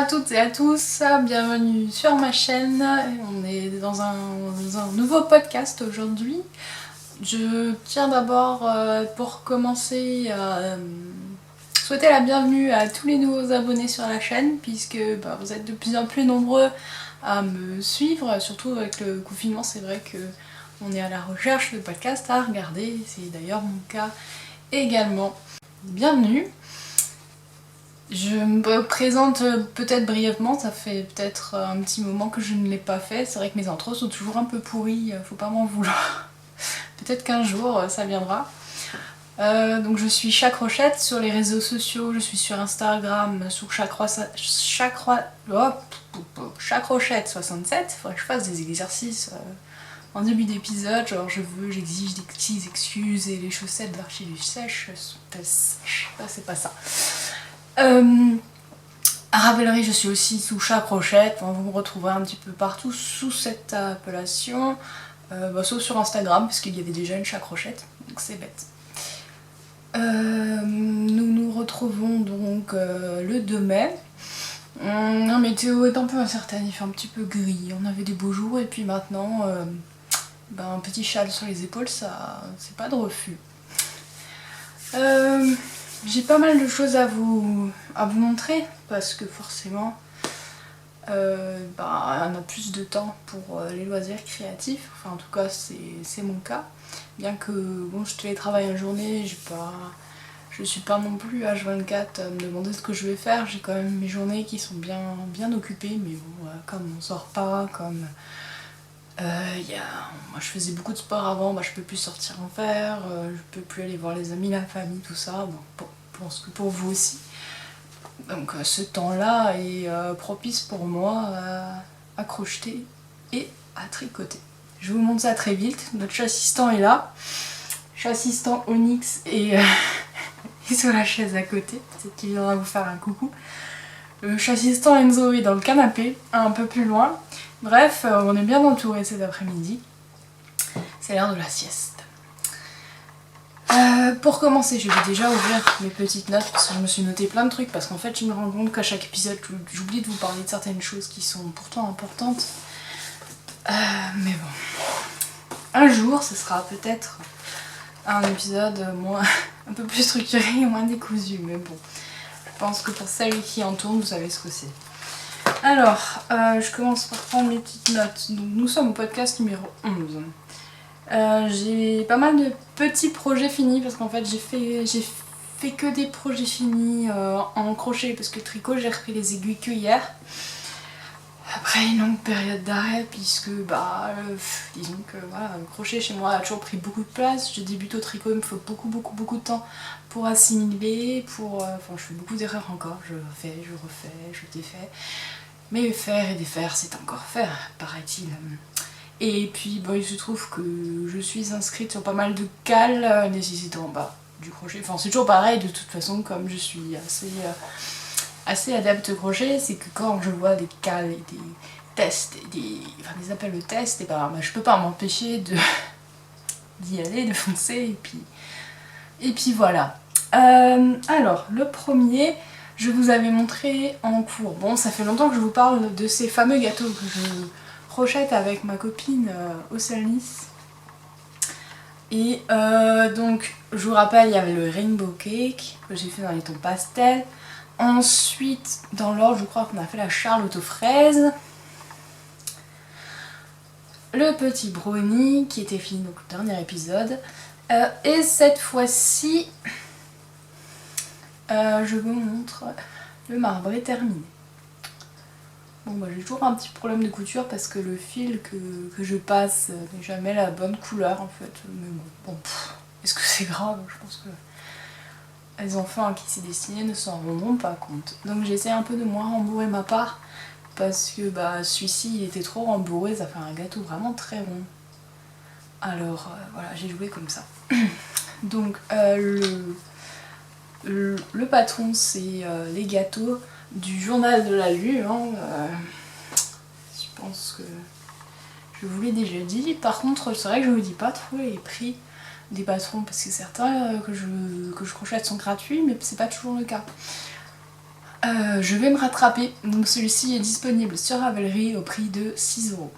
à toutes et à tous, bienvenue sur ma chaîne. On est dans un nouveau podcast aujourd'hui. Je tiens d'abord pour commencer à souhaiter la bienvenue à tous les nouveaux abonnés sur la chaîne puisque vous êtes de plus en plus nombreux à me suivre, surtout avec le confinement. C'est vrai que on est à la recherche de podcasts à regarder, c'est d'ailleurs mon cas également. Bienvenue. Je me présente peut-être brièvement, ça fait peut-être un petit moment que je ne l'ai pas fait. C'est vrai que mes intros sont toujours un peu pourries, faut pas m'en vouloir. Peut-être qu'un jour ça viendra. Donc je suis Chacrochette sur les réseaux sociaux, je suis sur Instagram sous Chacrochette67. Faudrait que je fasse des exercices en début d'épisode, genre j'exige des petites excuses et les chaussettes d'Archilus sèches sont sèches. C'est pas ça. À Ravellerie, je suis aussi sous Chacrochette, vous me retrouverez un petit peu partout sous cette appellation, sauf sur Instagram, parce qu'il y avait déjà une Chacrochette, donc c'est bête. Nous nous retrouvons donc le 2 mai. La météo est un peu incertaine, il fait un petit peu gris, on avait des beaux jours et puis maintenant, un petit châle sur les épaules, ça c'est pas de refus. J'ai pas mal de choses à vous montrer parce que forcément on a plus de temps pour les loisirs créatifs, enfin en tout cas c'est mon cas, bien que je télétravaille en journée, je suis pas non plus H24 à me demander ce que je vais faire, j'ai quand même mes journées qui sont bien occupées, mais bon, comme on sort pas, comme moi je faisais beaucoup de sport avant, je peux plus sortir en faire, je peux plus aller voir les amis, la famille, tout ça, je pense que pour vous aussi. Donc ce temps-là est propice pour moi à crocheter et à tricoter. Je vous montre ça très vite, notre chat-assistant est là. Chat-assistant Onyx est sur la chaise à côté, peut-être qu'il viendra vous faire un coucou. Le chat-assistant Enzo est dans le canapé, un peu plus loin. Bref, on est bien entouré cet après-midi. C'est l'heure de la sieste. Pour commencer, je vais déjà ouvrir mes petites notes parce que je me suis noté plein de trucs, parce qu'en fait je me rends compte qu'à chaque épisode j'oublie de vous parler de certaines choses qui sont pourtant importantes. Mais bon, un jour ce sera peut-être un épisode un peu plus structuré et moins décousu, mais bon, je pense que pour celles qui en tournent, vous savez ce que c'est. Alors, je commence par prendre mes petites notes. Donc, nous sommes au podcast numéro 11. J'ai pas mal de petits projets finis parce qu'en fait j'ai fait que des projets finis en crochet parce que le tricot j'ai repris les aiguilles que hier. Après une longue période d'arrêt puisque disons que voilà, le crochet chez moi a toujours pris beaucoup de place. Je débute au tricot, il me faut beaucoup de temps pour assimiler, je fais beaucoup d'erreurs encore, je fais, je refais, je défais. Mais faire et défaire c'est encore faire, paraît-il. Et puis il se trouve que je suis inscrite sur pas mal de cales nécessitant du crochet. Enfin c'est toujours pareil de toute façon, comme je suis assez adepte au crochet, c'est que quand je vois des cales et des tests, des appels de tests, et je peux pas m'empêcher d'y aller, de foncer et puis voilà. Alors le premier, je vous avais montré en cours. Bon, ça fait longtemps que je vous parle de ces fameux gâteaux que je crochette avec ma copine Océanis. Et donc, je vous rappelle, il y avait le rainbow cake que j'ai fait dans les tons pastel. Ensuite, dans l'ordre, je crois qu'on a fait la charlotte aux fraises. Le petit brownie qui était fini donc le dernier épisode. Et cette fois-ci, je vous montre le marbré terminé. Bon j'ai toujours un petit problème de couture parce que le fil que je passe n'est jamais la bonne couleur en fait. Mais bon, est-ce que c'est grave? Je pense que les enfants à qui c'est destiné ne s'en rendront pas compte. Donc j'essaie un peu de moins rembourrer ma part parce que celui-ci il était trop rembourré, ça fait un gâteau vraiment très rond. Alors voilà, j'ai joué comme ça. Donc le patron c'est les gâteaux du journal de la Lue, je pense que je vous l'ai déjà dit. Par contre c'est vrai que je vous dis pas trop les prix des patrons parce que certains que je crochette sont gratuits mais c'est pas toujours le cas. Je vais me rattraper, donc celui-ci est disponible sur Ravelry au prix de 6 €.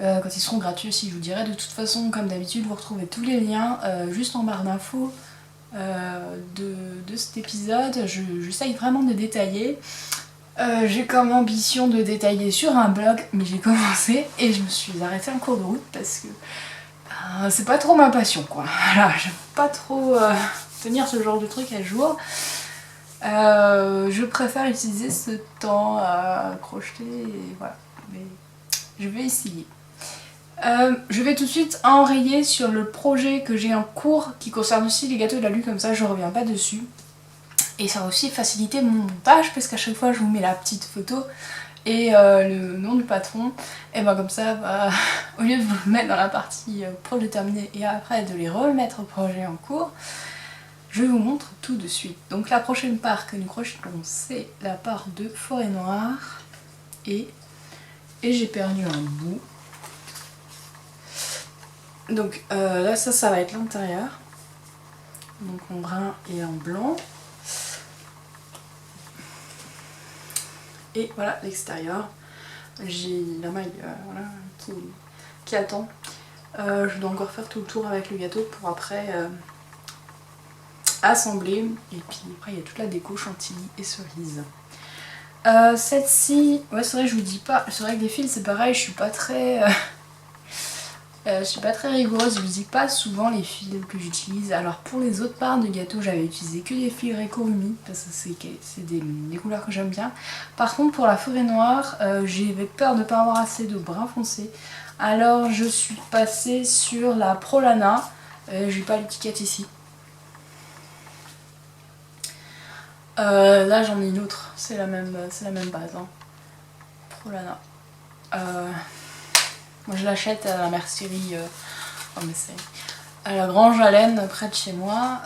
Quand ils seront gratuits aussi, je vous dirai. De toute façon, comme d'habitude, vous retrouvez tous les liens juste en barre d'infos de cet épisode. J'essaye vraiment de détailler. J'ai comme ambition de détailler sur un blog, mais j'ai commencé et je me suis arrêtée en cours de route parce que c'est pas trop ma passion, quoi. Voilà, j'aime pas trop tenir ce genre de truc à jour. Je préfère utiliser ce temps à crocheter et voilà. Mais je vais essayer. Je vais tout de suite enrayer sur le projet que j'ai en cours qui concerne aussi les gâteaux de la lune, comme ça je reviens pas dessus. Et ça va aussi faciliter mon montage parce qu'à chaque fois je vous mets la petite photo et le nom du patron. Et ben comme ça, bah, au lieu de vous le mettre dans la partie projet terminé et après de les remettre au projet en cours, je vous montre tout de suite. Donc la prochaine part que nous crochetons, c'est la part de forêt noire et j'ai perdu un bout. Donc là ça va être l'intérieur, donc en brun et en blanc, et voilà l'extérieur. J'ai la maille voilà, qui attend. Je dois encore faire tout le tour avec le gâteau pour après assembler, et puis après il y a toute la déco chantilly et cerise. Cette-ci, ouais c'est vrai je vous dis pas, c'est vrai que les fils c'est pareil, je suis pas très rigoureuse, je vous dis pas souvent les fils que j'utilise. Alors pour les autres parts de gâteau, j'avais utilisé que des fils Ricorumi parce que c'est des couleurs que j'aime bien. Par contre pour la forêt noire, j'avais peur de ne pas avoir assez de brun foncé. Alors je suis passée sur la Prolana, j'ai pas l'étiquette ici. Là j'en ai une autre, c'est la même base. Hein. Prolana. Moi je l'achète à la mercerie, à la Grange à laine près de chez moi,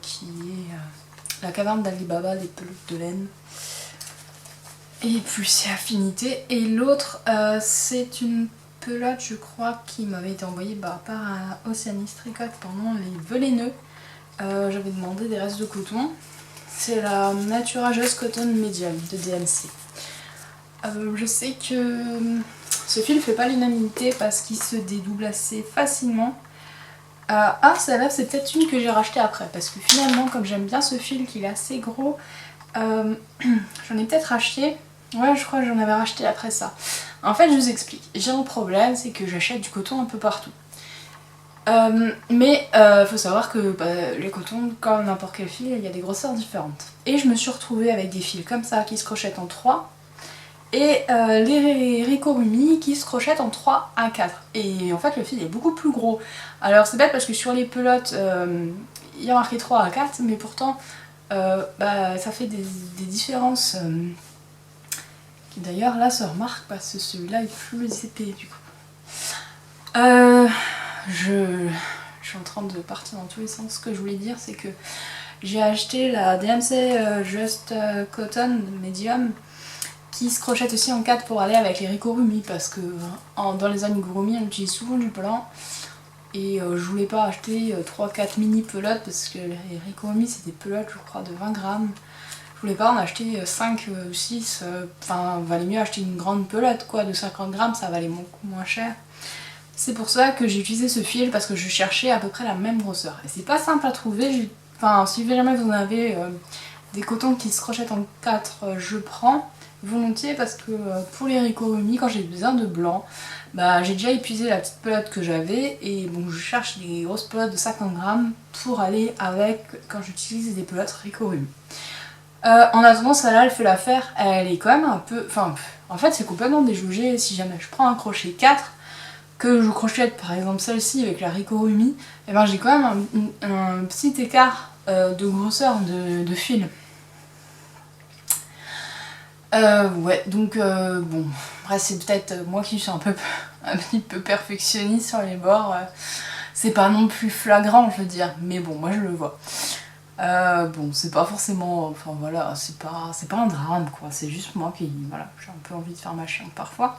qui est la caverne d'Alibaba des pelotes de laine. Et puis c'est Affinité. Et l'autre c'est une pelote je crois qui m'avait été envoyée par Océanis Tricote pendant les velaineux. J'avais demandé des restes de coton. C'est la Natura Just Cotton Medium de DMC. Je sais que ce fil fait pas l'unanimité parce qu'il se dédouble assez facilement. Celle-là c'est peut-être une que j'ai rachetée après parce que finalement comme j'aime bien ce fil qu'il est assez gros, j'en ai peut-être racheté. Ouais je crois que j'en avais racheté après ça. En fait je vous explique, j'ai un problème, c'est que j'achète du coton un peu partout. Mais faut savoir que les cotons, comme n'importe quel fil, il y a des grosseurs différentes. Et je me suis retrouvée avec des fils comme ça qui se crochettent en 3 et les Ricorumi qui se crochettent en 3 à 4. Et en fait le fil est beaucoup plus gros. Alors c'est bête parce que sur les pelotes il y a marqué 3 à 4, mais pourtant ça fait des différences qui d'ailleurs là se remarquent parce que celui-là est plus épais du coup. Je suis en train de partir dans tous les sens. Ce que je voulais dire c'est que j'ai acheté la DMC Just Cotton Medium qui se crochette aussi en 4 pour aller avec les Ricorumi parce que dans les amigurumi on utilise souvent du blanc et je voulais pas acheter 3-4 mini pelotes parce que les Ricorumi c'est des pelotes je crois de 20 grammes. Je voulais pas en acheter 5 ou 6, enfin valait mieux acheter une grande pelote quoi de 50 grammes, ça valait beaucoup moins cher. C'est pour ça que j'ai utilisé ce fil parce que je cherchais à peu près la même grosseur. Et c'est pas simple à trouver, enfin si jamais vous en avez des cotons qui se crochettent en 4, je prends volontiers parce que pour les Ricorumi, quand j'ai besoin de blanc, j'ai déjà épuisé la petite pelote que j'avais et bon je cherche des grosses pelotes de 50 grammes pour aller avec quand j'utilise des pelotes Ricorumi. En attendant celle-là elle fait l'affaire, elle est quand même un peu, en fait c'est complètement déjaugé. Si jamais je prends un crochet 4 que je crochette par exemple celle-ci avec la Ricorumi, et j'ai quand même un petit écart de grosseur de fil. Ouais, donc bon, après c'est peut-être moi qui suis un petit peu perfectionniste sur les bords, c'est pas non plus flagrant je veux dire, mais bon moi je le vois. Bon c'est pas forcément, enfin voilà, c'est pas un drame quoi, c'est juste moi qui, voilà, j'ai un peu envie de faire ma chiante parfois.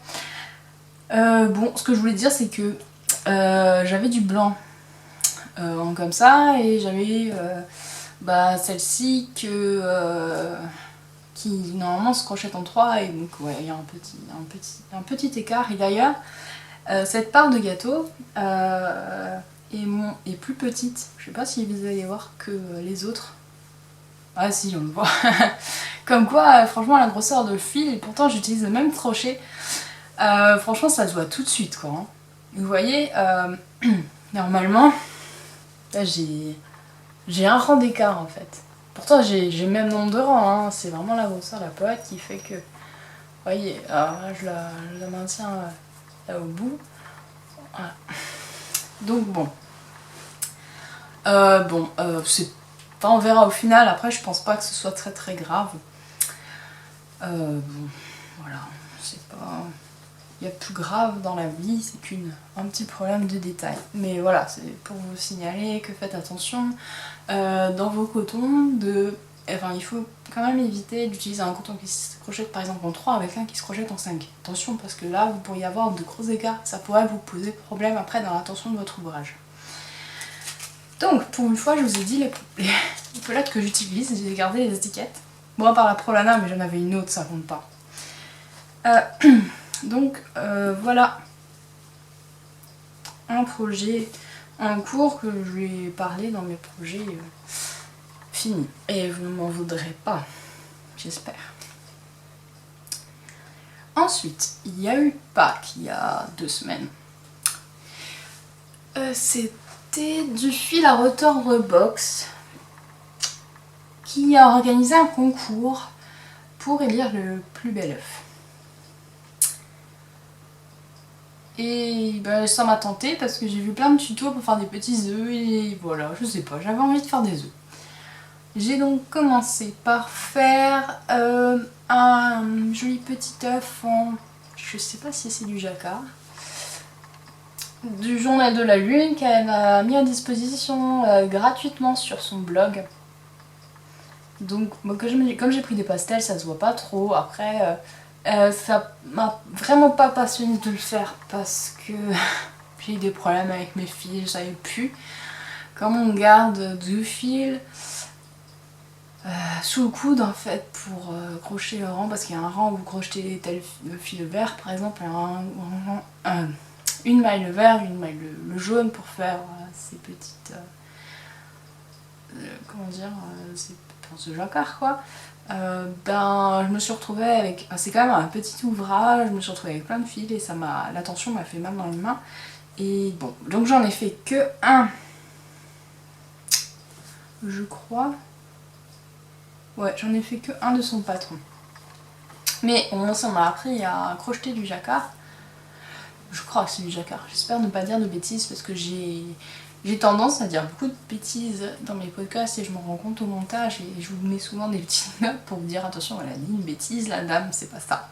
Bon, ce que je voulais dire c'est que j'avais du blanc comme ça et j'avais celle-ci que qui normalement se crochette en 3 et donc ouais, il y a un petit écart. Et d'ailleurs, cette part de gâteau est plus petite. Je sais pas si vous allez voir que les autres. Ah si, on le voit. Comme quoi, franchement, la grosseur de fil, et pourtant j'utilise le même crochet. Franchement, ça se voit tout de suite, quoi. Hein. Vous voyez, normalement, là j'ai un rang d'écart en fait. Pourtant, j'ai le même nombre de rangs. Hein. C'est vraiment la grosseur de la pelote qui fait que. Vous voyez, alors là, je la maintiens là au bout. Voilà. Donc bon. C'est. Enfin, on verra au final. Après, je pense pas que ce soit très très grave. Bon, voilà. C'est pas. Il y a plus grave dans la vie, c'est un petit problème de détail. Mais voilà, c'est pour vous signaler que faites attention dans vos cotons. Enfin, il faut quand même éviter d'utiliser un coton qui se crochette par exemple en 3 avec un qui se crochette en 5. Attention, parce que là, vous pourriez avoir de gros écarts. Ça pourrait vous poser problème après dans la tension de votre ouvrage. Donc, pour une fois, je vous ai dit les pelotes que j'utilise, j'ai gardé les étiquettes. Bon, à part la Prolana, mais j'en avais une autre, ça compte pas. Donc voilà un projet en cours que je lui ai parlé dans mes projets finis. Et vous ne m'en voudrez pas, j'espère. Ensuite, il y a eu Pâques il y a 2 semaines. C'était du fil à retordre box qui a organisé un concours pour élire le plus bel œuf. Et ben, ça m'a tenté parce que j'ai vu plein de tutos pour faire des petits œufs et voilà, je sais pas, j'avais envie de faire des œufs. J'ai donc commencé par faire un joli petit œuf en... je sais pas si c'est du jacquard. Du journal de la lune qu'elle a mis à disposition gratuitement sur son blog. Donc comme j'ai pris des pastels, ça se voit pas trop. Après... ça m'a vraiment pas passionnée de le faire parce que j'ai eu des problèmes avec mes fils, je savais plus comment on garde 2 fils sous le coude en fait pour crocheter le rang, parce qu'il y a un rang où vous crochetez tel fil vert par exemple, une maille le vert, une maille le jaune pour faire ces petites comment dire, ce jacquard quoi. Je me suis retrouvée avec... c'est quand même un petit ouvrage, je me suis retrouvée avec plein de fils et la tension m'a fait mal dans les mains. Et bon, donc j'en ai fait que un, je crois. Ouais, j'en ai fait que un de son patron. Mais ça m'a appris à crocheter du jacquard. Je crois que c'est du jacquard, j'espère ne pas dire de bêtises parce que j'ai tendance à dire beaucoup de bêtises dans mes podcasts et je me rends compte au montage et je vous mets souvent des petites notes pour vous dire attention, elle a dit une bêtise, la dame, c'est pas ça.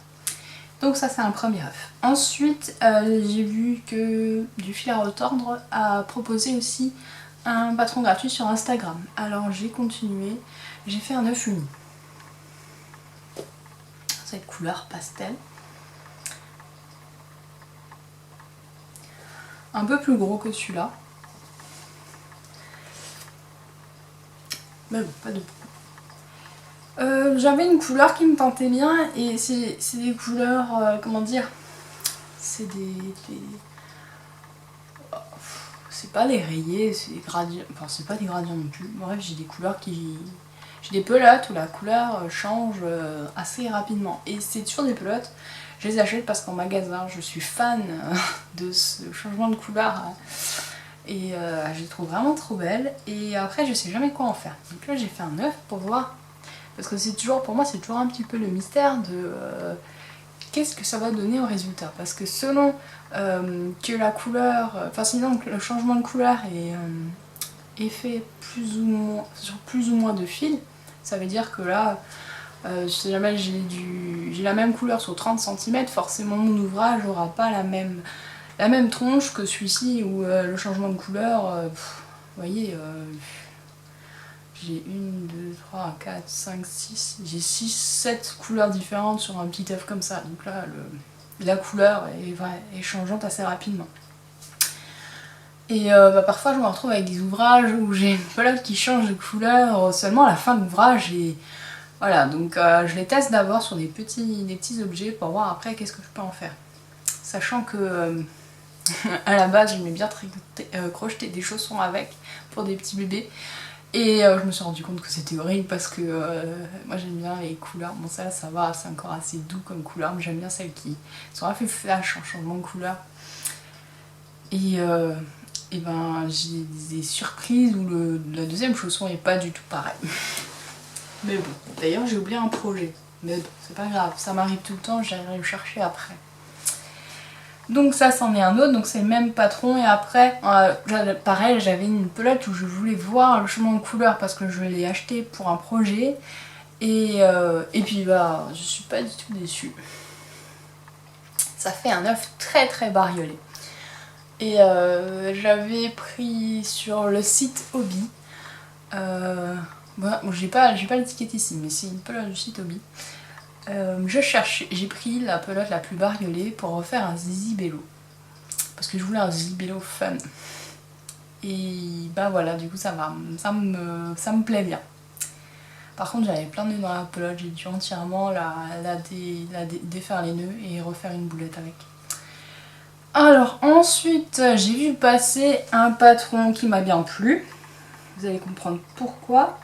Donc ça c'est un premier œuf. Ensuite j'ai vu que du fil à retordre a proposé aussi un patron gratuit sur Instagram. Alors j'ai continué, j'ai fait un œuf uni. Cette couleur pastel. Un peu plus gros que celui-là. Mais bon, pas de beaucoup. J'avais une couleur qui me tentait bien et c'est des couleurs, comment dire, c'est c'est pas des rayés, c'est des gradients, enfin c'est pas des gradients non plus. Bref, j'ai des couleurs j'ai des pelotes où la couleur change assez rapidement. Et c'est toujours des pelotes, je les achète parce qu'en magasin, je suis fan de ce changement de couleur. Et je les trouve vraiment trop belles. Et après, je sais jamais quoi en faire. Donc là, j'ai fait un œuf pour voir. Parce que c'est toujours, pour moi, c'est toujours un petit peu le mystère de qu'est-ce que ça va donner au résultat. Parce que selon que la couleur, enfin sinon que le changement de couleur est fait sur plus ou moins de fils, ça veut dire que là, si jamais j'ai la même couleur sur 30 cm, forcément mon ouvrage n'aura pas la même tronche que celui-ci où le changement de couleur, vous voyez, j'ai 1, 2, 3, 4, 5, 6, j'ai 6, 7 couleurs différentes sur un petit œuf comme ça. Donc là, la couleur est changeante assez rapidement. Et parfois je me retrouve avec des ouvrages où j'ai une pelote qui change de couleur seulement à la fin de l'ouvrage et Voilà, donc je les teste d'abord sur des petits objets pour voir après qu'est-ce que je peux en faire. Sachant que à la base j'aimais bien crocheter des chaussons avec pour des petits bébés. Et je me suis rendu compte que c'était horrible parce que moi j'aime bien les couleurs. Bon ça va, c'est encore assez doux comme couleur, mais j'aime bien celles qui sont un peu flash en changement de couleur. Et ben j'ai des surprises où la deuxième chausson est pas du tout pareil. Mais bon, d'ailleurs j'ai oublié un projet. Mais bon, c'est pas grave, ça m'arrive tout le temps, j'irai le chercher après. Donc ça c'en est un autre, donc c'est le même patron. Et après, pareil, j'avais une pelote où je voulais voir le changement de couleur parce que je l'ai acheté pour un projet. Et puis bah, je suis pas du tout déçue. Ça fait un œuf très très bariolé. Et j'avais pris sur le site Hobby. Bon, j'ai pas l'étiquette ici, mais c'est une pelote du site Hobby. J'ai pris la pelote la plus bariolée pour refaire un zizi bello. Parce que je voulais un zizi bello fun. Et bah voilà, du coup ça me plaît bien. Par contre j'avais plein de nœuds dans la pelote, j'ai dû entièrement défaire les nœuds et refaire une boulette avec. Alors ensuite j'ai vu passer un patron qui m'a bien plu. Vous allez comprendre pourquoi.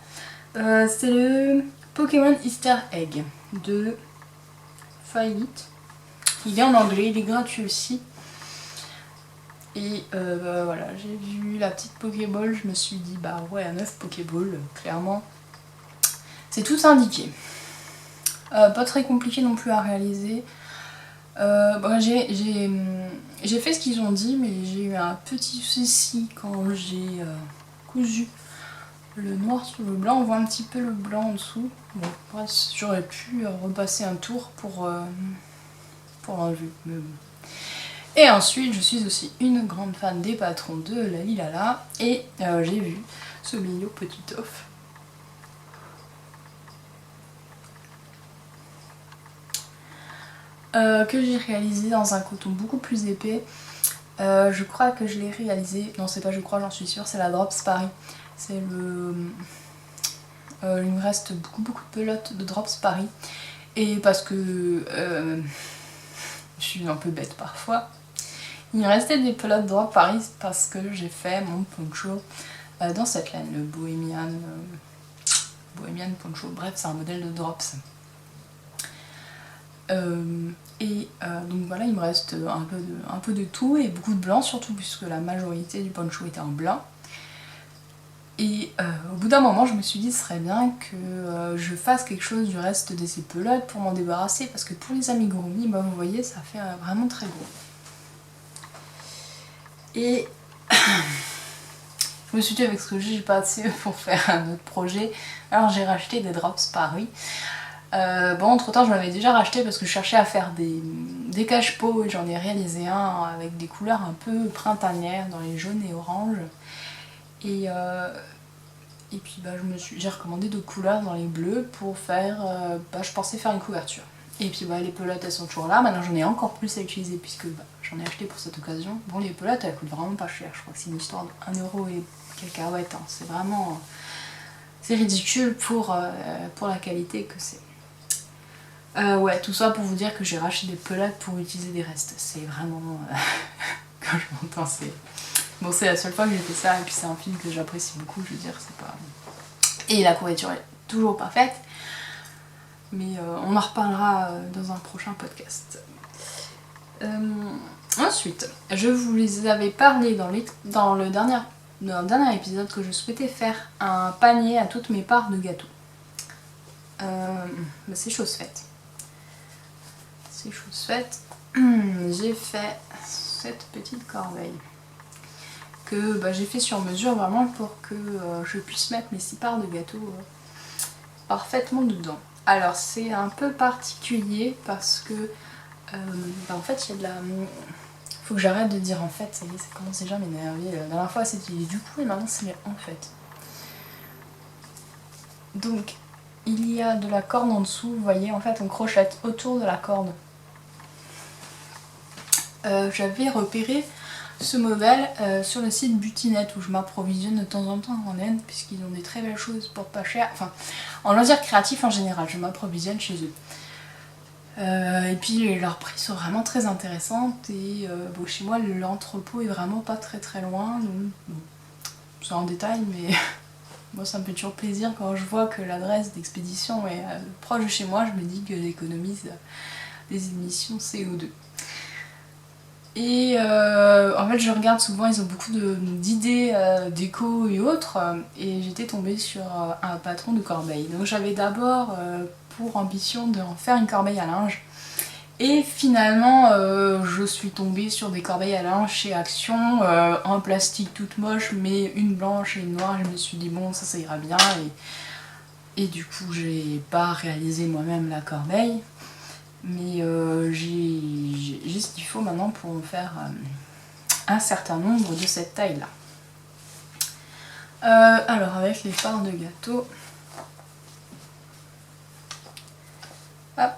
C'est le Pokémon Easter Egg de Failit. Il est en anglais, il est gratuit aussi. Et voilà, j'ai vu la petite Pokéball, je me suis dit bah ouais, un œuf Pokéball, clairement. C'est tout indiqué. Pas très compliqué non plus à réaliser. Bon, j'ai fait ce qu'ils ont dit, mais j'ai eu un petit souci quand j'ai cousu le noir sur le blanc. On voit un petit peu le blanc en dessous. Bon, bref, j'aurais pu repasser un tour pour l'enlever. Mais bon. Et ensuite, je suis aussi une grande fan des patrons de Lalilala. Et j'ai vu ce mignon petit œuf. Que j'ai réalisé dans un coton beaucoup plus épais. Je crois que je l'ai réalisé, non c'est pas je crois, j'en suis sûre, c'est la Drops Paris. C'est le... il me reste beaucoup de pelotes de Drops Paris. Et parce que je suis un peu bête parfois, il me restait des pelotes Drops Paris parce que j'ai fait mon poncho dans cette laine, le Bohemian Poncho, bref c'est un modèle de Drops. Donc voilà, il me reste un peu de tout et beaucoup de blanc, surtout puisque la majorité du poncho était en blanc. Et au bout d'un moment, je me suis dit ce serait bien que je fasse quelque chose du reste de ces pelotes pour m'en débarrasser, parce que pour les amigurumi, bah, vous voyez, ça fait vraiment très gros. Et je me suis dit avec ce que j'ai pas assez pour faire un autre projet, alors j'ai racheté des Drops Paris. Bon, entre temps, j'en avais déjà racheté parce que je cherchais à faire des cache-pots et j'en ai réalisé un avec des couleurs un peu printanières dans les jaunes et oranges. Et puis bah, j'ai recommandé d'autres couleurs dans les bleus pour faire, je pensais faire une couverture. Et puis bah, les pelotes elles sont toujours là, maintenant j'en ai encore plus à utiliser puisque j'en ai acheté pour cette occasion. Bon, les pelotes elles coûtent vraiment pas cher, je crois que c'est une histoire de 1€ et quelques cacahuètes, hein. C'est vraiment... c'est ridicule pour la qualité que c'est. Ouais, tout ça pour vous dire que j'ai racheté des pelotes pour utiliser des restes. C'est vraiment... quand je m'entends, c'est... Bon, c'est la seule fois que j'ai fait ça, et puis c'est un film que j'apprécie beaucoup, je veux dire, c'est pas... Et la couverture est toujours pas faite, mais on en reparlera dans un prochain podcast. Ensuite, je vous les avais parlé dans le dernier épisode que je souhaitais faire un panier à toutes mes parts de gâteaux. C'est chose faite. C'est chose faite. J'ai fait cette petite corbeille que j'ai fait sur mesure vraiment pour que je puisse mettre mes 6 parts de gâteau parfaitement dedans. Alors c'est un peu particulier parce que en fait il y a de la... Faut que j'arrête de dire en fait, ça y est, ça commence déjà à m'énerver. La dernière fois c'était du coup et maintenant c'est en fait. Donc il y a de la corde en dessous, vous voyez, en fait on crochette autour de la corde. J'avais repéré ce modèle sur le site Butinette où je m'approvisionne de temps en temps en laine puisqu'ils ont des très belles choses pour pas cher. Enfin, en loisirs créatifs en général, je m'approvisionne chez eux. Et puis leurs prix sont vraiment très intéressants et bon, chez moi l'entrepôt est vraiment pas très loin, donc bon, c'est en détail mais moi ça me fait toujours plaisir quand je vois que l'adresse d'expédition est proche de chez moi, je me dis que j'économise des émissions CO2. Et en fait je regarde souvent, ils ont beaucoup d'idées déco et autres, et j'étais tombée sur un patron de corbeille. Donc j'avais d'abord pour ambition d'en faire une corbeille à linge. Et finalement je suis tombée sur des corbeilles à linge chez Action, en plastique toute moche, mais une blanche et une noire. Je me suis dit bon ça ira bien, et du coup j'ai pas réalisé moi-même la corbeille. Mais j'ai ce qu'il faut maintenant pour en faire un certain nombre de cette taille là. Alors avec les parts de gâteau, hop,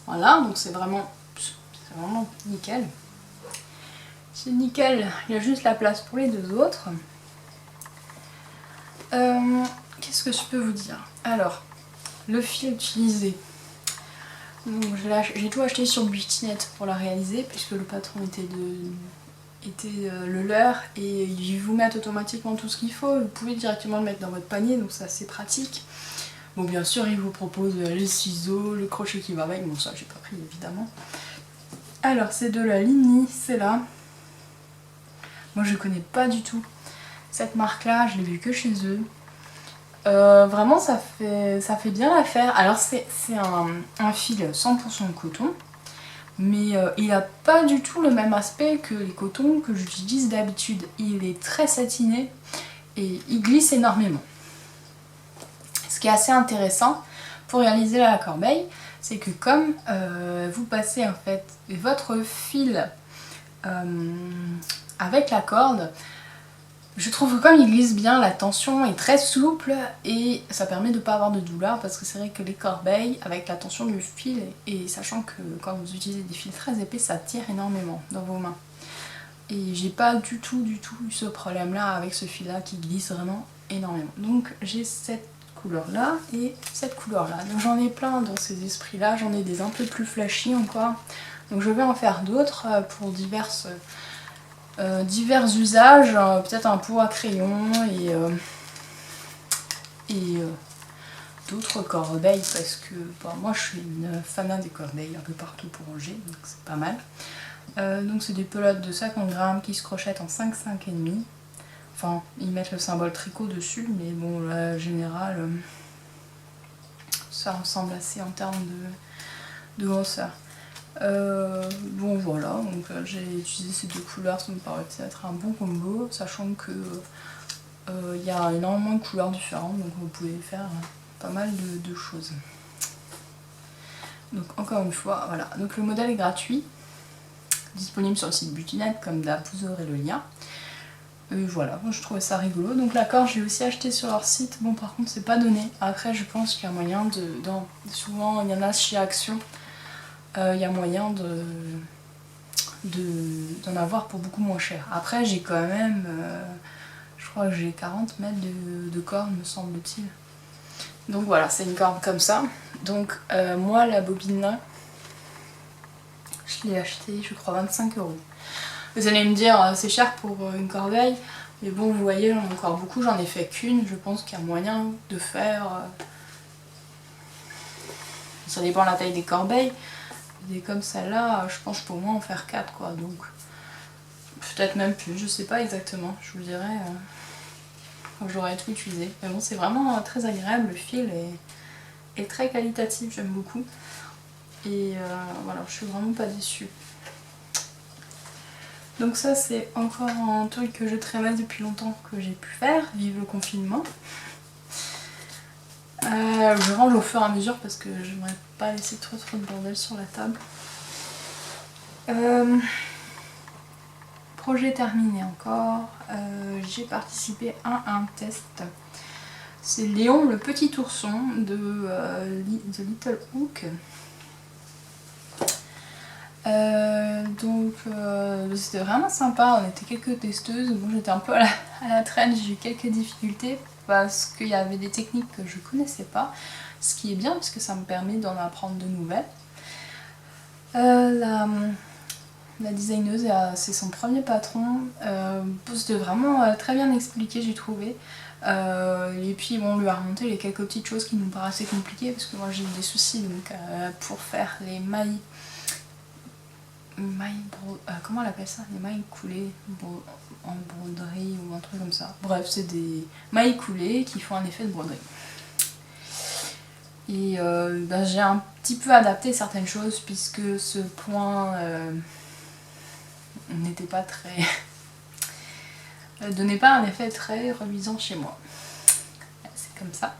voilà, donc c'est vraiment nickel. C'est nickel, il y a juste la place pour les deux autres. Qu'est-ce que je peux vous dire? Alors, le fil utilisé. J'ai tout acheté sur Butinette pour la réaliser puisque le patron était le leur et ils vous mettent automatiquement tout ce qu'il faut. Vous pouvez directement le mettre dans votre panier, donc c'est assez pratique. Bon, bien sûr, ils vous proposent les ciseaux, le crochet qui va avec. Bon, ça j'ai pas pris évidemment. Alors, c'est de la Ligny, c'est là. Moi je connais pas du tout cette marque là, je l'ai vue que chez eux. Vraiment ça fait bien l'affaire. Alors c'est un fil 100% coton, mais il n'a pas du tout le même aspect que les cotons que j'utilise d'habitude. Il est très satiné et il glisse énormément. Ce qui est assez intéressant pour réaliser la corbeille, c'est que comme vous passez en fait votre fil avec la corde, je trouve que comme il glisse bien, la tension est très souple et ça permet de ne pas avoir de douleur, parce que c'est vrai que les corbeilles, avec la tension du fil, et sachant que quand vous utilisez des fils très épais, ça tire énormément dans vos mains. Et j'ai pas du tout eu ce problème là avec ce fil là qui glisse vraiment énormément. Donc j'ai cette couleur là et cette couleur là. Donc j'en ai plein dans ces esprits là, j'en ai des un peu plus flashy encore. Donc je vais en faire d'autres pour divers usages, peut-être un pot à crayon et d'autres corbeilles, parce que bon, moi je suis une fanat des corbeilles un peu partout pour ranger, donc c'est pas mal. Donc c'est des pelotes de 50 grammes qui se crochettent en 5,5,5. Enfin, ils mettent le symbole tricot dessus, mais bon, la générale, ça ressemble assez en termes de grosseur. Bon voilà, donc j'ai utilisé ces deux couleurs, ça me paraît être un bon combo, sachant que il y a énormément de couleurs différentes, donc vous pouvez faire pas mal de choses. Donc encore une fois, voilà, donc le modèle est gratuit, disponible sur le site Butinette, comme d'hab, vous aurez le lien. Voilà, moi je trouvais ça rigolo. Donc la corde, j'ai aussi acheté sur leur site. Bon, par contre, c'est pas donné. Après, je pense qu'il y a moyen souvent, il y en a chez Action. Il y a moyen d'en avoir pour beaucoup moins cher. Après, j'ai quand même, je crois que j'ai 40 mètres de corde, me semble-t-il. Donc voilà, c'est une corde comme ça. Donc moi, la bobine là, je l'ai achetée, je crois, 25 €. Vous allez me dire, c'est cher pour une corbeille, mais bon, vous voyez, j'en ai encore beaucoup, j'en ai fait qu'une. Je pense qu'il y a moyen de faire... ça dépend de la taille des corbeilles. Des comme celle-là, je pense que je peux au moins en faire 4, quoi. Donc, peut-être même plus, je sais pas exactement. Je vous dirai quand j'aurai tout utilisé. Mais bon, c'est vraiment très agréable, le fil est très qualitatif, j'aime beaucoup. Et voilà, je suis vraiment pas déçue. Donc ça, c'est encore un truc que je traînais depuis longtemps, que j'ai pu faire, vive le confinement. Je range au fur et à mesure parce que j'aimerais pas laisser trop de bordel sur la table. Projet terminé encore. J'ai participé à un test. C'est Léon le petit ourson de The Little Hook. C'était vraiment sympa, on était quelques testeuses, bon j'étais un peu à la traîne, j'ai eu quelques difficultés parce qu'il y avait des techniques que je connaissais pas, ce qui est bien parce que ça me permet d'en apprendre de nouvelles. La designeuse, c'est son premier patron, c'était vraiment très bien expliqué j'ai trouvé. Et puis bon, on lui a remonté les quelques petites choses qui nous paraissaient compliquées parce que moi j'ai eu des soucis donc pour faire les mailles comment on appelle ça, les mailles coulées en broderie ou un truc comme ça. Bref, c'est des mailles coulées qui font un effet de broderie. Et j'ai un petit peu adapté certaines choses puisque ce point n'était pas très... donnait pas un effet très reluisant chez moi. C'est comme ça.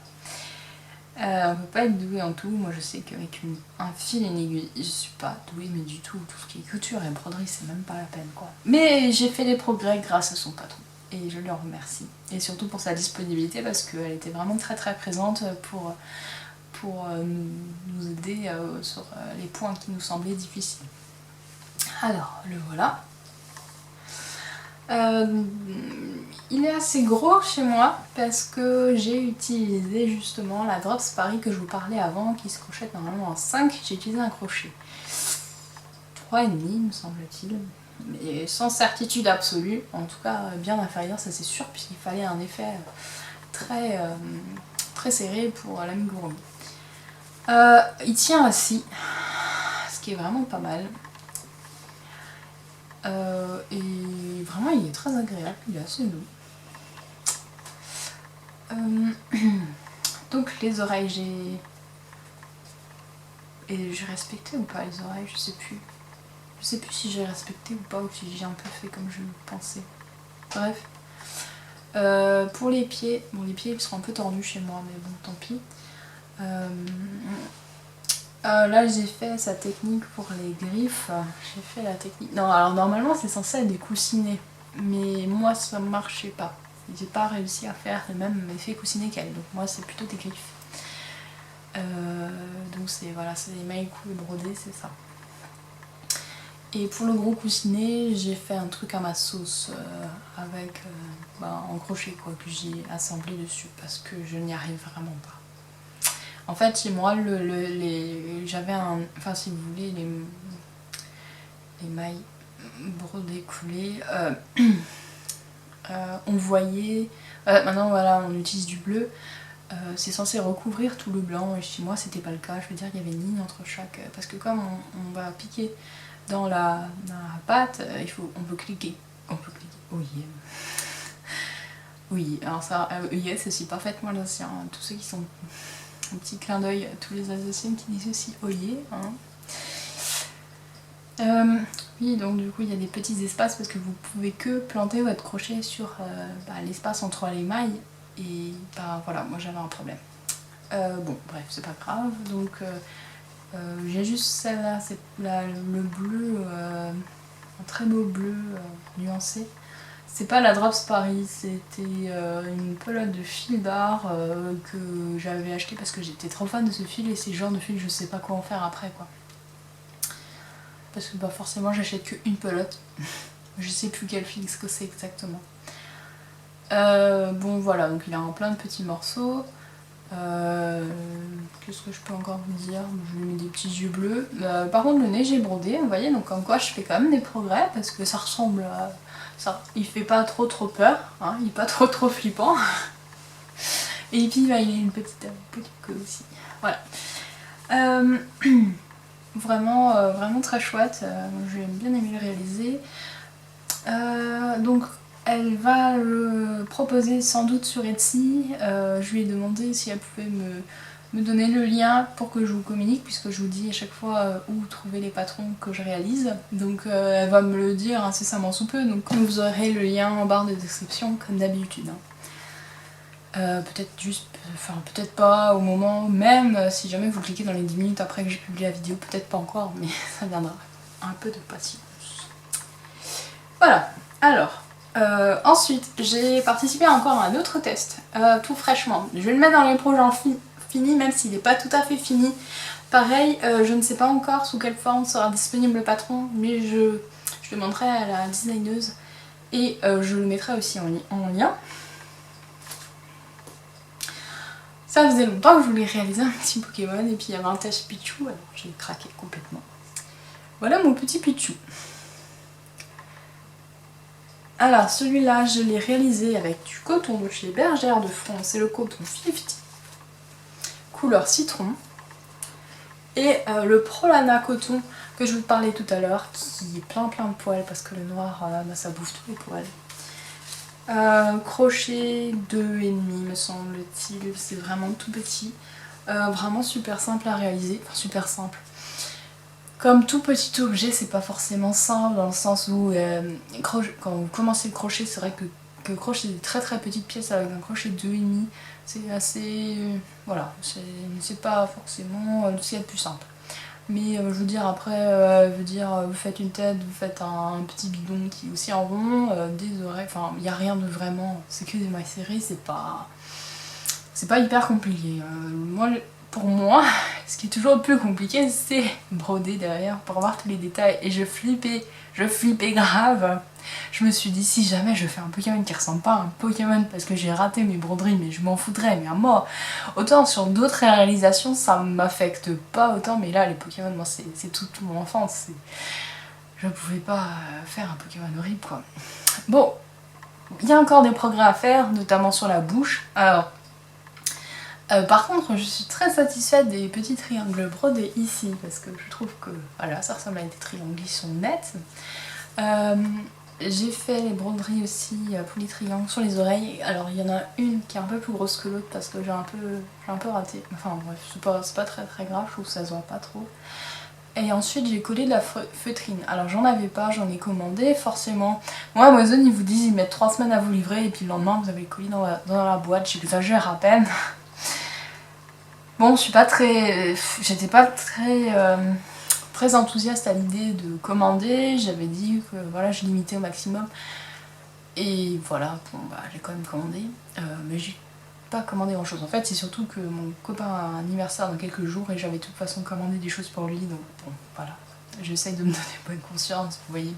On peut pas être doué en tout, moi je sais qu'avec un fil et une aiguille, je suis pas douée mais du tout, tout ce qui est couture et broderie c'est même pas la peine quoi. Mais j'ai fait des progrès grâce à son patron et je lui en remercie. Et surtout pour sa disponibilité parce qu'elle était vraiment très présente pour nous aider sur les points qui nous semblaient difficiles. Alors le voilà. Il est assez gros chez moi parce que j'ai utilisé justement la Drops Paris que je vous parlais avant qui se crochette normalement en 5, j'ai utilisé un crochet 3,5 me semble-t-il, mais sans certitude absolue, en tout cas bien inférieur ça c'est sûr puisqu'il fallait un effet très serré pour l'amigurumi. Il tient assis, ce qui est vraiment pas mal. Et vraiment il est très agréable, il est assez doux. Donc les oreilles, j'ai respecté ou pas les oreilles, je sais plus si j'ai respecté ou pas ou si j'ai un peu fait comme je pensais. Bref. Pour les pieds, bon les pieds ils seront un peu tordus chez moi mais bon tant pis. Là j'ai fait sa technique pour les griffes, j'ai fait la technique... Non alors normalement c'est censé être des coussinets, mais moi ça marchait pas. J'ai pas réussi à faire le même effet coussinet qu'elle, donc moi c'est plutôt des griffes. Donc c'est voilà, c'est des mailles coulées brodées, c'est ça. Et pour le gros coussinet, j'ai fait un truc à ma sauce avec en crochet quoi, que j'ai assemblé dessus parce que je n'y arrive vraiment pas. En fait, chez moi, j'avais un... Enfin, si vous voulez, les mailles brodées coulées, on voyait... maintenant, voilà, on utilise du bleu. C'est censé recouvrir tout le blanc et chez moi, c'était pas le cas. Je veux dire, il y avait une ligne entre chaque... Parce que comme on va piquer dans la pâte, on peut cliquer. On peut cliquer. Oui. Oui, alors ça, yes, c'est aussi parfaitement l'ancien. Tous ceux qui sont... Un petit clin d'œil à tous les Alsaciens qui disent aussi oyez. Hein. Oui, donc du coup il y a des petits espaces parce que vous pouvez que planter votre crochet sur l'espace entre les mailles et voilà, moi j'avais un problème. Bon, bref, c'est pas grave. Donc j'ai juste celle-là, c'est le bleu, un très beau bleu nuancé. C'est pas la Drops Paris, c'était une pelote de fil d'art que j'avais acheté parce que j'étais trop fan de ce fil et c'est le genre de fil je sais pas quoi en faire après quoi. Parce que forcément j'achète qu'une pelote, je sais plus quel fil ce que c'est exactement. Bon voilà, donc il a en plein de petits morceaux. Qu'est-ce que je peux encore vous dire? Je lui mets des petits yeux bleus. Par contre le nez j'ai brodé, vous voyez, donc comme quoi je fais quand même des progrès parce que ça ressemble à... Ça, il fait pas trop peur, hein, il est pas trop flippant. Et puis il a une petite queue aussi. Voilà. Vraiment très chouette, j'ai bien aimé le réaliser. Donc elle va le proposer sans doute sur Etsy. Je lui ai demandé si elle pouvait me donner le lien pour que je vous communique puisque je vous dis à chaque fois où trouver les patrons que je réalise. Donc elle va me le dire incessamment sous peu, donc vous aurez le lien en barre de description comme d'habitude. Hein. Peut-être pas au moment même, si jamais vous cliquez dans les 10 minutes après que j'ai publié la vidéo, peut-être pas encore, mais ça viendra. Un peu de patience. Voilà, alors... ensuite, j'ai participé encore à un autre test, tout fraîchement. Je vais le mettre dans les projets finis, même s'il n'est pas tout à fait fini, Pareil, je ne sais pas encore sous quelle forme sera disponible le patron, mais je demanderai à la designeuse et je le mettrai aussi en lien. Ça faisait longtemps que je voulais réaliser un petit Pokémon et puis il y avait un test Pichu, alors j'ai craqué complètement. Voilà mon petit Pichu. Alors celui-là je l'ai réalisé avec du coton de chez Bergère de France, c'est le coton 50, couleur citron. Et le Prolana coton que je vous parlais tout à l'heure, qui est plein de poils parce que le noir ça bouffe tous les poils. Crochet 2,5 me semble-t-il, c'est vraiment tout petit. Vraiment super simple à réaliser, enfin super simple. Comme tout petit objet, c'est pas forcément simple dans le sens où quand vous commencez le crochet, c'est vrai que crochet des très petites pièces avec un crochet 2,5, c'est assez... voilà, c'est pas forcément ce qu'il y a de plus simple. Mais je veux dire, après, vous faites une tête, vous faites un petit bidon qui est aussi en rond, des oreilles, enfin, il n'y a rien de vraiment... C'est que des mailles serrées, c'est pas hyper compliqué. Pour moi, ce qui est toujours le plus compliqué, c'est broder derrière pour avoir tous les détails. Et je flippais grave. Je me suis dit, si jamais je fais un Pokémon qui ressemble pas à un Pokémon parce que j'ai raté mes broderies, mais je m'en foudrais, mais à mort. Autant sur d'autres réalisations, ça m'affecte pas autant, mais là, les Pokémon, moi, c'est toute mon enfance. Je pouvais pas faire un Pokémon horrible, quoi. Bon, il y a encore des progrès à faire, notamment sur la bouche. Alors, par contre, je suis très satisfaite des petits triangles brodés ici, parce que je trouve que voilà, ça ressemble à des triangles qui sont nets. J'ai fait les broderies aussi pour les triangles sur les oreilles. Alors il y en a une qui est un peu plus grosse que l'autre parce que j'ai un peu raté. Enfin bref, c'est pas très grave, je trouve que ça se voit pas trop. Et ensuite j'ai collé de la feutrine. Alors j'en avais pas, j'en ai commandé forcément. Moi Amazon ils vous disent ils mettent 3 semaines à vous livrer et puis le lendemain vous avez le colis dans la boîte, j'exagère à peine. Bon, j'étais pas très enthousiaste à l'idée de commander. J'avais dit que voilà, je limitais au maximum. Et voilà, bon, bah, j'ai quand même commandé. Mais j'ai pas commandé grand chose. En fait, c'est surtout que mon copain a un anniversaire dans quelques jours et j'avais de toute façon commandé des choses pour lui. Donc bon, voilà. J'essaye de me donner bonne conscience, vous voyez.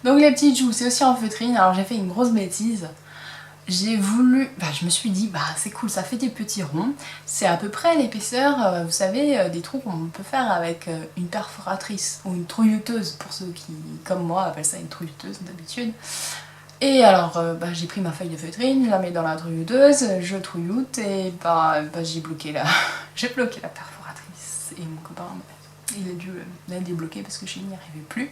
Donc les petites joues, c'est aussi en feutrine. Alors j'ai fait une grosse bêtise. Je me suis dit, bah c'est cool, ça fait des petits ronds. C'est à peu près l'épaisseur, vous savez, des trous qu'on peut faire avec une perforatrice ou une trouillouteuse, pour ceux qui, comme moi, appellent ça une trouillouteuse d'habitude. Et alors, j'ai pris ma feuille de feutrine, je la mets dans la trouillouteuse, je trouilloute et j'ai bloqué la perforatrice. Et mon copain, il a dû la débloquer parce que je n'y arrivais plus.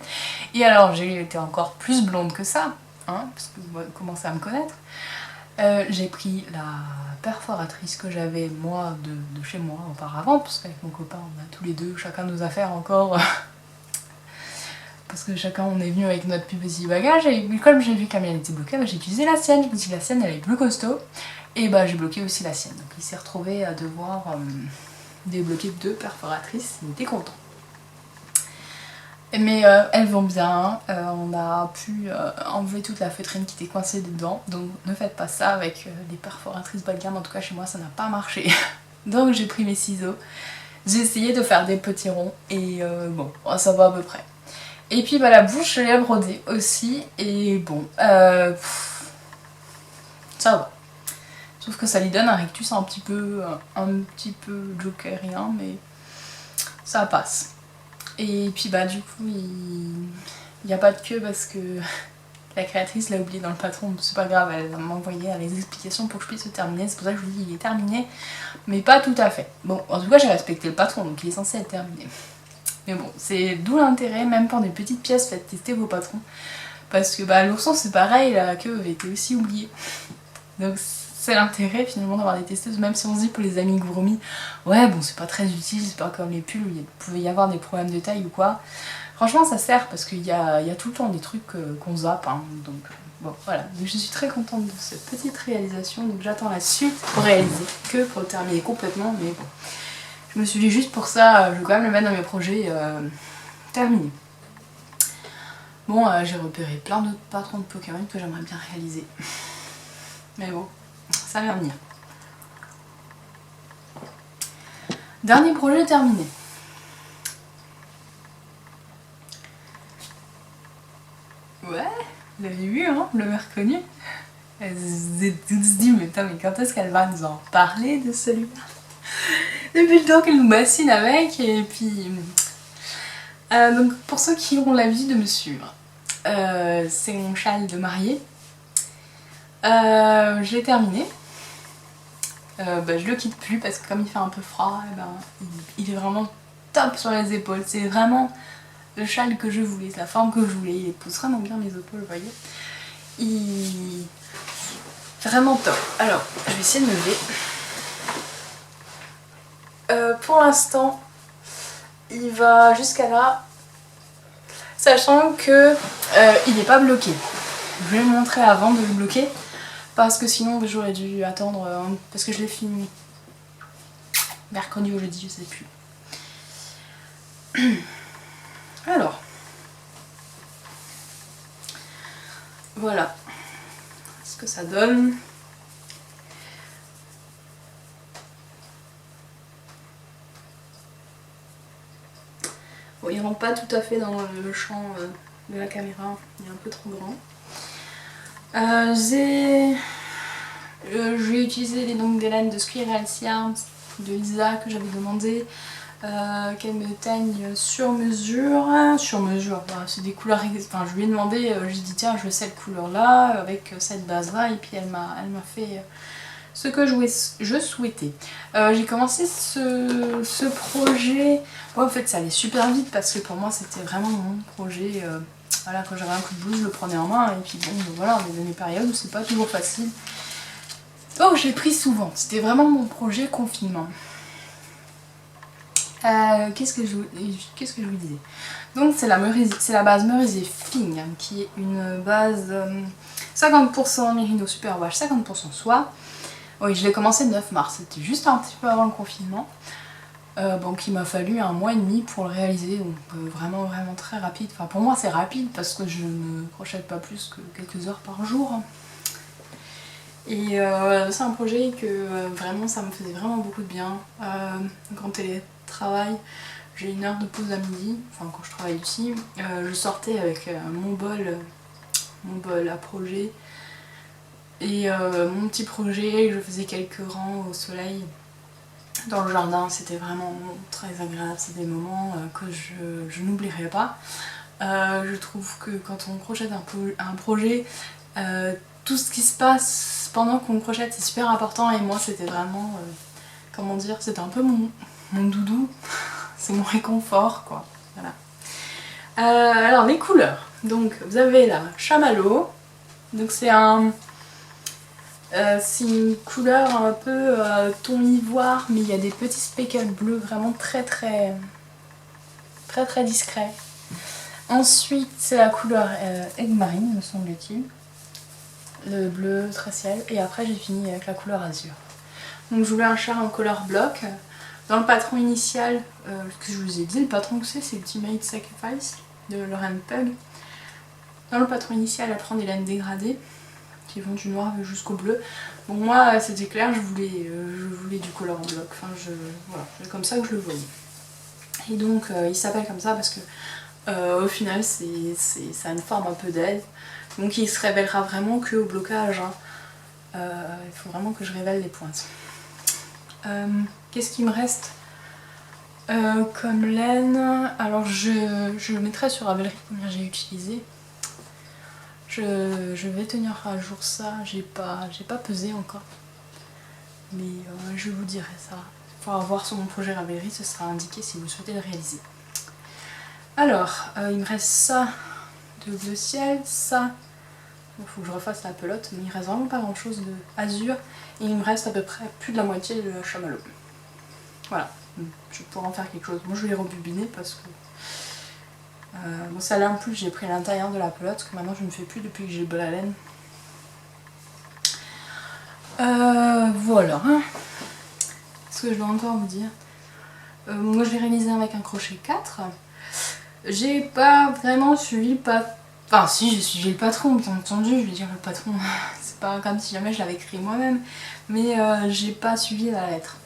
Et alors, j'ai été encore plus blonde que ça, hein, parce que vous commencez à me connaître. J'ai pris la perforatrice que j'avais moi de chez moi auparavant, parce qu'avec mon copain on a tous les deux chacun nos affaires encore parce que chacun on est venu avec notre plus petit bagage et comme j'ai vu que la mienne était bloquée, j'ai utilisé la sienne. Je me suis dit la sienne elle est plus costaud et j'ai bloqué aussi la sienne. Donc il s'est retrouvé à devoir débloquer 2 perforatrices, il était content. Mais elles vont bien, on a pu enlever toute la feutrine qui était coincée dedans, donc ne faites pas ça avec les perforatrices bas de gamme, en tout cas chez moi ça n'a pas marché. Donc j'ai pris mes ciseaux, j'ai essayé de faire des petits ronds et bon, ça va à peu près. Et puis la bouche je l'ai brodée aussi et bon, ça va. Sauf que ça lui donne un rictus un petit peu jokerien, mais ça passe. Et puis du coup il n'y a pas de queue parce que la créatrice l'a oublié dans le patron, c'est pas grave, elle m'a envoyé les explications pour que je puisse le terminer, c'est pour ça que je vous dis il est terminé, mais pas tout à fait. Bon, en tout cas j'ai respecté le patron, donc il est censé être terminé. Mais bon, c'est d'où l'intérêt, même pour des petites pièces, faites tester vos patrons, parce que l'ourson c'est pareil, la queue avait été aussi oubliée. Donc c'est l'intérêt finalement d'avoir des testeuses, même si on se dit pour les amigurumis, ouais bon c'est pas très utile, c'est pas comme les pulls où il pouvait y avoir des problèmes de taille ou quoi. Franchement ça sert parce qu'il y a tout le temps des trucs qu'on zappe, hein, donc bon voilà. Donc je suis très contente de cette petite réalisation, donc j'attends la suite pour réaliser, que pour terminer complètement, mais bon. Je me suis dit juste pour ça, je vais quand même le mettre dans mes projets terminés. Bon, j'ai repéré plein d'autres patrons de Pokémon que j'aimerais bien réaliser. Mais bon, ça va venir. Dernier projet terminé. Ouais, vous l'avez vu, hein, vous l'avez reconnu. Elle s'est tous dit, mais putain, mais quand est-ce qu'elle va nous en parler de celui-là? Depuis le temps qu'elle nous bassine avec, et puis... donc pour ceux qui auront l'habitude de me suivre, c'est mon châle de mariée. Je l'ai terminé. Je le quitte plus parce que comme il fait un peu froid, il est vraiment top sur les épaules. C'est vraiment le châle que je voulais, la forme que je voulais. Il épouse vraiment bien mes épaules, vous voyez. Il... Vraiment top. Alors, je vais essayer de me lever. Pour l'instant, il va jusqu'à là, sachant que il n'est pas bloqué. Je vais le montrer avant de le bloquer, parce que sinon j'aurais dû attendre, parce que je l'ai fini mercredi ou jeudi, je sais plus. Alors, voilà ce que ça donne. Bon, il rentre pas tout à fait dans le champ de la caméra, il est un peu trop grand. J'ai utilisé les donc des laines de Squirrel Yarns de Lisa que j'avais demandé qu'elle me teigne sur mesure. C'est des couleurs, enfin je lui ai demandé, je lui ai dit tiens je veux cette couleur là avec cette base là, et puis elle m'a fait ce que je souhaitais. J'ai commencé ce projet, en fait ça allait super vite parce que pour moi c'était vraiment mon projet. Voilà, quand j'avais un coup de blues, je le prenais en main, et puis bon, voilà, on est dans des périodes où c'est pas toujours facile. Donc je l'ai pris souvent, c'était vraiment mon projet confinement. Qu'est-ce que je vous disais? Donc c'est la base Merisier Fing, qui est une base 50% Merino Superwash, 50% soie. Oui, je l'ai commencé le 9 mars, c'était juste un petit peu avant le confinement. Donc il m'a fallu un mois et demi pour le réaliser, donc vraiment très rapide. Enfin pour moi c'est rapide parce que je ne crochète pas plus que quelques heures par jour. Et c'est un projet que vraiment ça me faisait vraiment beaucoup de bien. Quand télétravail, j'ai une heure de pause à midi, enfin quand je travaille ici, je sortais avec mon bol à projet et mon petit projet, je faisais quelques rangs au soleil dans le jardin, c'était vraiment très agréable, c'est des moments que je n'oublierai pas. Je trouve que quand on projette un projet, tout ce qui se passe pendant qu'on projette c'est super important, et moi c'était vraiment, comment dire, c'était un peu mon doudou, c'est mon réconfort quoi, voilà. Alors les couleurs, donc vous avez la chamallow, donc c'est une couleur un peu ton ivoire, mais il y a des petits speckles bleus vraiment très discrets. Ensuite c'est la couleur Egg Marine me semble-t-il, le bleu très ciel, et après j'ai fini avec la couleur azur. Donc je voulais un char en couleur bloc. Dans le patron initial, que je vous ai dit, le patron que c'est Ultimate Sacrifice de Lauren Pug. Dans le patron initial, elle prend des laines dégradées qui vont du noir jusqu'au bleu. Bon moi c'était clair, je voulais du color en bloc, enfin voilà, c'est comme ça que je le voyais. Et donc il s'appelle comme ça parce que au final ça a une forme un peu d'aide, donc il se révélera vraiment que au blocage, hein. Il faut vraiment que je révèle les pointes. Qu'est-ce qu'il me reste comme laine? Alors je mettrai sur Ravelry combien j'ai utilisé. Je vais tenir à jour ça, j'ai pas pesé encore, mais je vous dirai ça. Il faudra voir sur mon projet Ravelry, ce sera indiqué si vous souhaitez le réaliser. Alors, il me reste ça de bleu ciel, ça, il faut que je refasse la pelote, mais il reste vraiment pas grand chose de azur, et il me reste à peu près plus de la moitié de chamallow. Voilà, je pourrais en faire quelque chose. Moi je vais les rebobiner parce que bon, celle-là en plus j'ai pris l'intérieur de la pelote, que maintenant je ne fais plus depuis que j'ai la laine. Voilà. Ce que je dois encore vous dire. Moi je l'ai réalisé avec un crochet 4. J'ai pas vraiment suivi le patron. Enfin si, j'ai suivi le patron, bien entendu, je vais dire le patron. C'est pas comme si jamais je l'avais écrit moi-même. Mais j'ai pas suivi la lettre.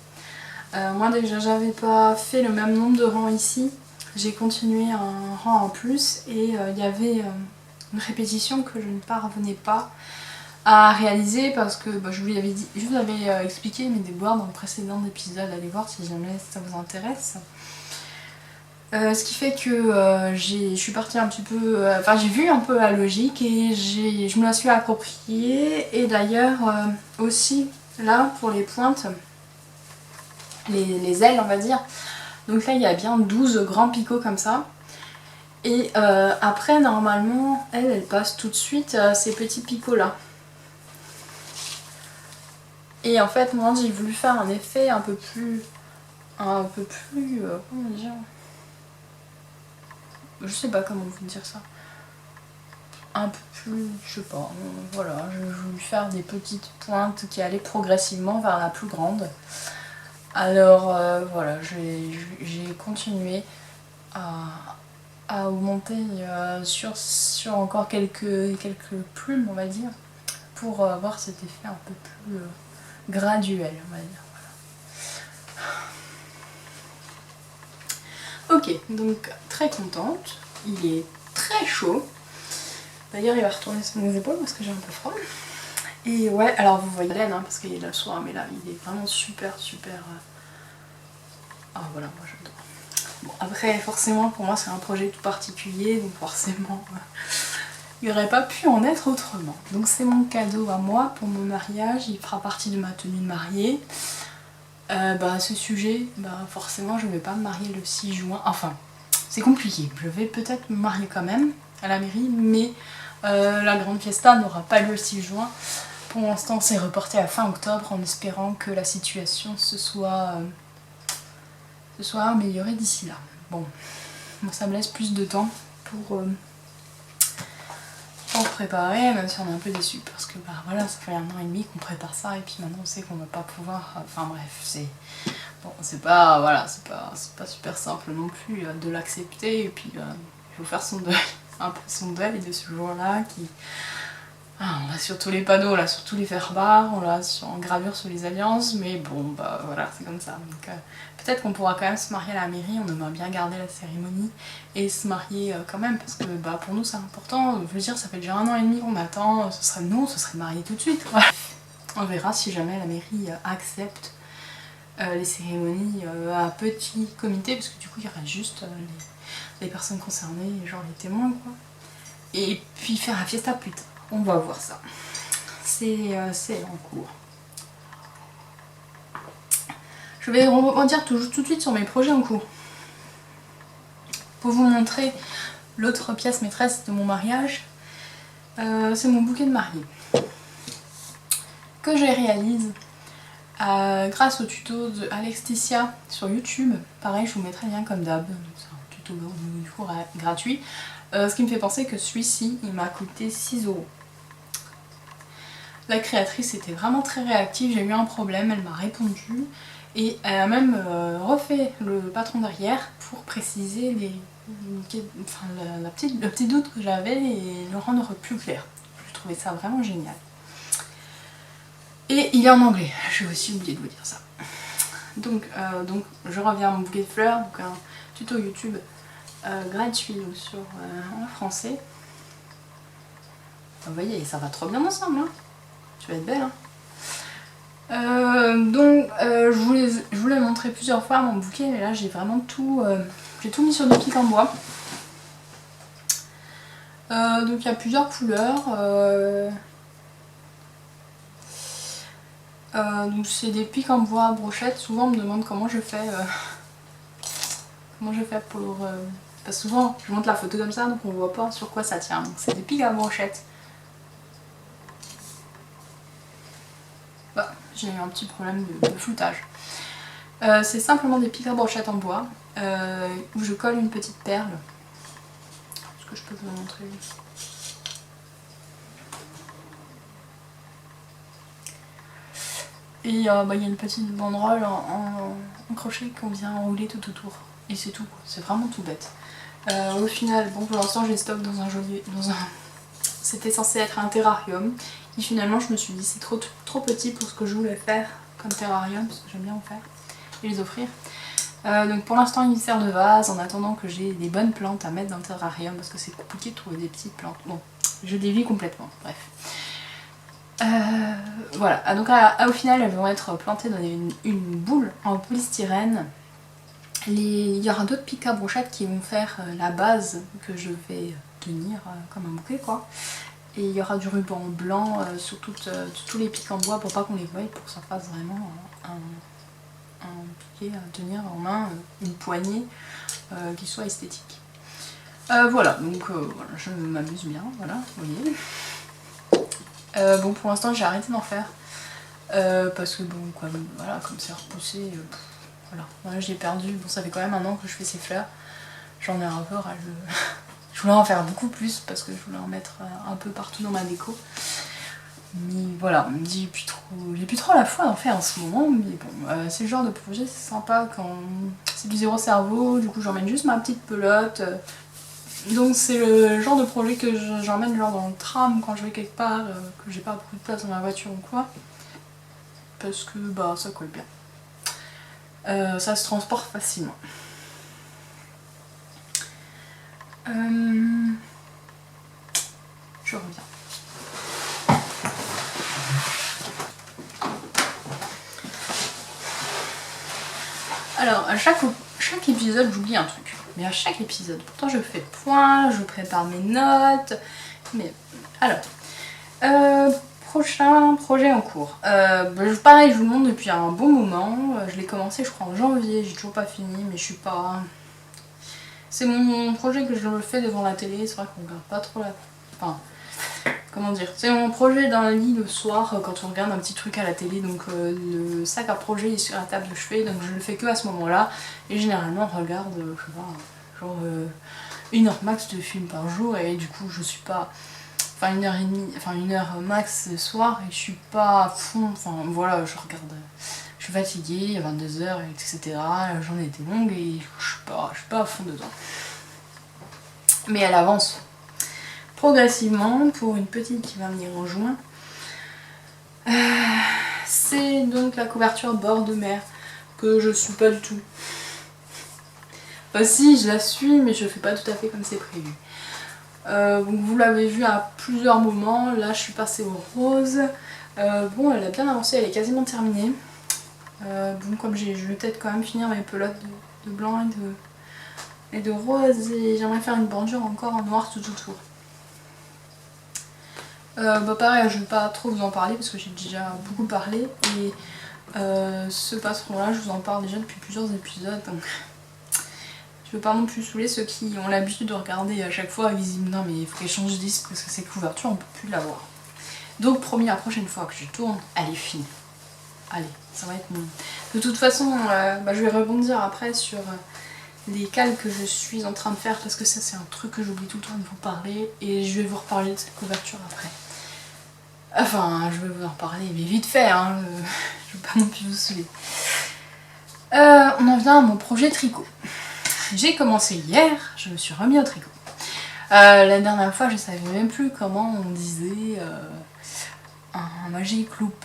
Moi déjà j'avais pas fait le même nombre de rangs ici, j'ai continué un rang en plus et il y avait une répétition que je ne parvenais pas à réaliser parce que je vous avais expliqué mes déboires dans le précédent épisode, allez voir si jamais ça vous intéresse. Ce qui fait que je suis partie un petit peu, j'ai vu un peu la logique et je me la suis appropriée. Et d'ailleurs aussi là pour les pointes, les ailes on va dire, donc là il y a bien 12 grands picots comme ça. Et après normalement elle passe tout de suite ces petits picots là. Et en fait moi j'ai voulu faire un effet un peu plus comment dire, je sais pas comment vous dire ça, un peu plus, je sais pas, voilà, je voulais faire des petites pointes qui allaient progressivement vers la plus grande. Alors voilà, j'ai continué à augmenter sur encore quelques plumes on va dire, pour avoir cet effet un peu plus graduel on va dire. Ok, donc très contente, il est très chaud. D'ailleurs il va retourner sur mes épaules parce que j'ai un peu froid. Et ouais, alors vous voyez laine parce qu'il est là le soir, mais là il est vraiment super. Ah voilà, moi j'adore. Bon après forcément pour moi c'est un projet tout particulier, donc forcément il n'aurait pas pu en être autrement. Donc c'est mon cadeau à moi pour mon mariage, il fera partie de ma tenue de mariée. À ce sujet, forcément je vais pas me marier le 6 juin, enfin c'est compliqué, je vais peut-être me marier quand même à la mairie, mais la grande fiesta n'aura pas lieu le 6 juin. Pour l'instant c'est reporté à fin octobre en espérant que la situation se soit améliorée d'ici là. Bon, moi ça me laisse plus de temps pour préparer, même si on est un peu déçus parce que voilà, ça fait 1 an et demi qu'on prépare ça et puis maintenant on sait qu'on va pas pouvoir, enfin bref, c'est bon, c'est pas voilà, c'est pas super simple non plus de l'accepter, et puis il faut faire son deuil, un peu son deuil de ce jour-là qui on l'a sur tous les panneaux, on l'a sur tous les faire-barres, on l'a en gravure sur les alliances, mais bon voilà, c'est comme ça. Donc peut-être qu'on pourra quand même se marier à la mairie, on aimerait bien garder la cérémonie et se marier quand même, parce que pour nous c'est important. Je veux dire, ça fait déjà 1 an et demi qu'on attend, ce serait marié tout de suite. On verra si jamais la mairie accepte les cérémonies à petit comité, parce que du coup il y aura juste les personnes concernées, genre les témoins quoi. Et puis faire la fiesta plus tard. On va voir ça. C'est en cours. Je vais rebondir tout de suite sur mes projets en cours. Pour vous montrer l'autre pièce maîtresse de mon mariage, c'est mon bouquet de mariée. Que je réalise grâce au tuto de Alexticia sur YouTube. Pareil, je vous mettrai le lien comme d'hab. C'est un tuto du coup gratuit. Ce qui me fait penser que celui-ci, il m'a coûté 6 €. La créatrice était vraiment très réactive, j'ai eu un problème, elle m'a répondu et elle a même refait le patron derrière pour préciser le petit doute que j'avais et le rendre plus clair. Je trouvais ça vraiment génial. Et il est en anglais, j'ai aussi oublié de vous dire ça. Donc je reviens à mon bouquet de fleurs, donc un tuto YouTube gratuit sur en français. Vous voyez, ça va trop bien ensemble, hein. Tu vas être belle, hein. Je voulais montrer plusieurs fois mon bouquet, mais là j'ai vraiment tout, j'ai tout mis sur des pics en bois. Donc il y a plusieurs couleurs. Donc c'est des pics en bois à brochette. Souvent on me demande comment je fais pour... parce que souvent je monte la photo comme ça, donc on voit pas sur quoi ça tient. Donc c'est des pics à brochette. J'ai eu un petit problème de floutage. C'est simplement des pics à brochette en bois où je colle une petite perle. Est-ce que je peux vous la montrer? Et il y a une petite banderole en crochet qu'on vient enrouler tout autour. Et c'est tout, c'est vraiment tout bête. Au final, bon, pour l'instant j'ai stock dans un joli... C'était censé être un terrarium. Et finalement je me suis dit c'est trop petit pour ce que je voulais faire comme terrarium, parce que j'aime bien en faire. et les offrir. Donc pour l'instant il me sert de vase en attendant que j'ai des bonnes plantes à mettre dans le terrarium parce que c'est compliqué de trouver des petites plantes. Bon, je dévie complètement, bref. Voilà, donc au final elles vont être plantées dans une boule en polystyrène. Il y aura d'autres pics à brochette qui vont faire la base que je vais tenir comme un bouquet quoi. Et il y aura du ruban blanc sur tous les pics en bois pour pas qu'on les voie, pour que ça fasse vraiment un piquet à tenir en main, une poignée qui soit esthétique. Voilà, donc voilà, je m'amuse bien, voilà, vous voyez. Bon, pour l'instant j'ai arrêté d'en faire parce que bon, comme c'est repoussé, voilà, j'ai perdu. Bon, ça fait quand même un an que je fais ces fleurs, j'en ai un peu ras le... Je voulais en faire beaucoup plus parce que je voulais en mettre un peu partout dans ma déco. Mais voilà, j'ai plus trop la foi d'en faire en ce moment. Mais bon, c'est le genre de projet, c'est sympa quand c'est du zéro cerveau. Du coup, j'emmène juste ma petite pelote. Donc c'est le genre de projet que j'emmène genre dans le tram quand je vais quelque part, que j'ai pas beaucoup de place dans ma voiture ou quoi. Parce que bah ça colle bien. Ça se transporte facilement. Je reviens. Alors, à chaque épisode, j'oublie un truc. Mais à chaque épisode, pourtant je fais le point, je prépare mes notes. Mais alors, prochain projet en cours. Pareil, je vous le montre depuis un bon moment. Je l'ai commencé, je crois, en janvier. J'ai toujours pas fini, mais je suis pas... C'est mon projet que je le fais devant la télé. C'est vrai qu'on regarde pas trop la... Enfin, comment dire, c'est mon projet dans le lit le soir quand on regarde un petit truc à la télé, donc le sac à projet est sur la table de chevet, donc je le fais que à ce moment là, et généralement on regarde, je sais pas, genre 1 heure max de film par jour, et du coup je suis pas, enfin 1 heure et demie, enfin 1 heure max le soir, et je suis pas à fond, enfin voilà, je regarde, je suis fatiguée, à 22 h, etc., la journée était longue, et je suis pas à fond dedans. Mais elle avance progressivement pour une petite qui va venir en juin. C'est donc la couverture bord de mer que je suis pas du tout. Enfin si, je la suis, mais je fais pas tout à fait comme c'est prévu. Donc vous l'avez vu à plusieurs moments. Là je suis passée au rose. Bon, elle a bien avancé, elle est quasiment terminée. Bon, comme je vais peut-être quand même finir mes pelotes de blanc et de rose, et j'aimerais faire une bordure encore en noir tout autour. Pareil, je ne vais pas trop vous en parler parce que j'ai déjà beaucoup parlé, et ce patron là je vous en parle déjà depuis plusieurs épisodes, donc je veux pas non plus saouler ceux qui ont l'habitude de regarder à chaque fois et ils disent non mais il faut qu'elle change de disque parce que ces couvertures on peut plus l'avoir. Donc promis, la prochaine fois que je tourne, elle est finie. Allez, ça va être bon. De toute façon, je vais rebondir après sur les cales que je suis en train de faire parce que ça c'est un truc que j'oublie tout le temps de vous parler, et je vais vous reparler de cette couverture après. Enfin, je vais vous en reparler, mais vite fait, hein, je veux pas non plus vous saouler. On en vient à mon projet tricot. J'ai commencé hier, je me suis remis au tricot. La dernière fois, je savais même plus comment on disait un magic loop.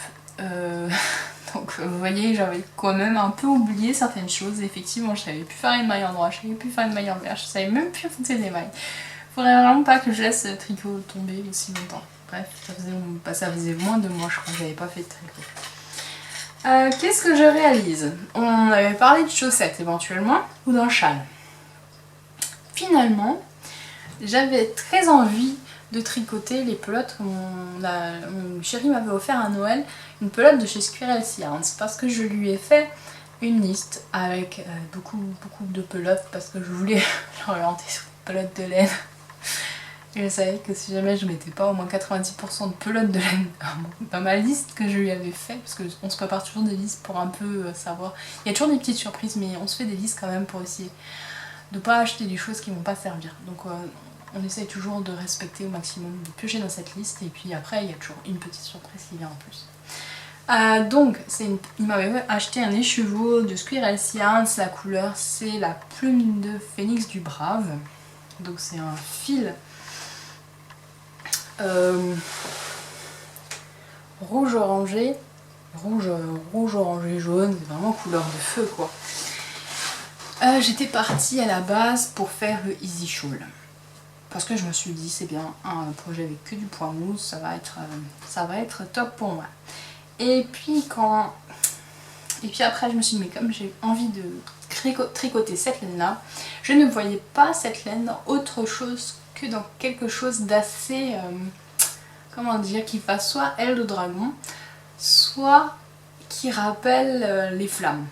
Donc vous voyez, j'avais quand même un peu oublié certaines choses. Effectivement, je savais plus faire une maille en droit, je savais plus faire une maille en vert, je savais même plus foncer des mailles. Faudrait vraiment pas que je laisse le tricot tomber aussi longtemps. Bref, ça faisait moins de mois, je crois que j'avais pas fait de tricot. Qu'est-ce que je réalise? On avait parlé de chaussettes éventuellement, ou d'un châle. Finalement, j'avais très envie de tricoter les pelotes. Mon chéri m'avait offert à Noël une pelote de chez Squirrel Yarns parce que je lui ai fait une liste avec beaucoup de pelotes parce que je voulais l'orienter sur les pelotes de laine. Et je savais que si jamais je mettais pas au moins 90% de pelotes de laine dans ma liste que je lui avais fait, parce qu'on se prépare toujours des listes pour un peu savoir. Il y a toujours des petites surprises, mais on se fait des listes quand même pour essayer de pas acheter des choses qui vont pas servir. Donc on essaye toujours de respecter au maximum, de piocher dans cette liste, et puis après il y a toujours une petite surprise qui vient en plus. Donc il m'avait acheté un écheveau de Squirrel Yarns, la couleur c'est la plume de phénix du brave, donc c'est un fil rouge orangé rouge, orangé, jaune, c'est vraiment couleur de feu quoi. J'étais partie à la base pour faire le Easy Shawl. Parce que je me suis dit c'est bien, un projet avec que du point mousse, ça va être top pour moi. Et puis après je me suis dit mais comme j'ai envie de tricoter cette laine là, je ne voyais pas cette laine dans autre chose que dans quelque chose d'assez, comment dire, qui fasse soit aile de dragon, soit qui rappelle les flammes.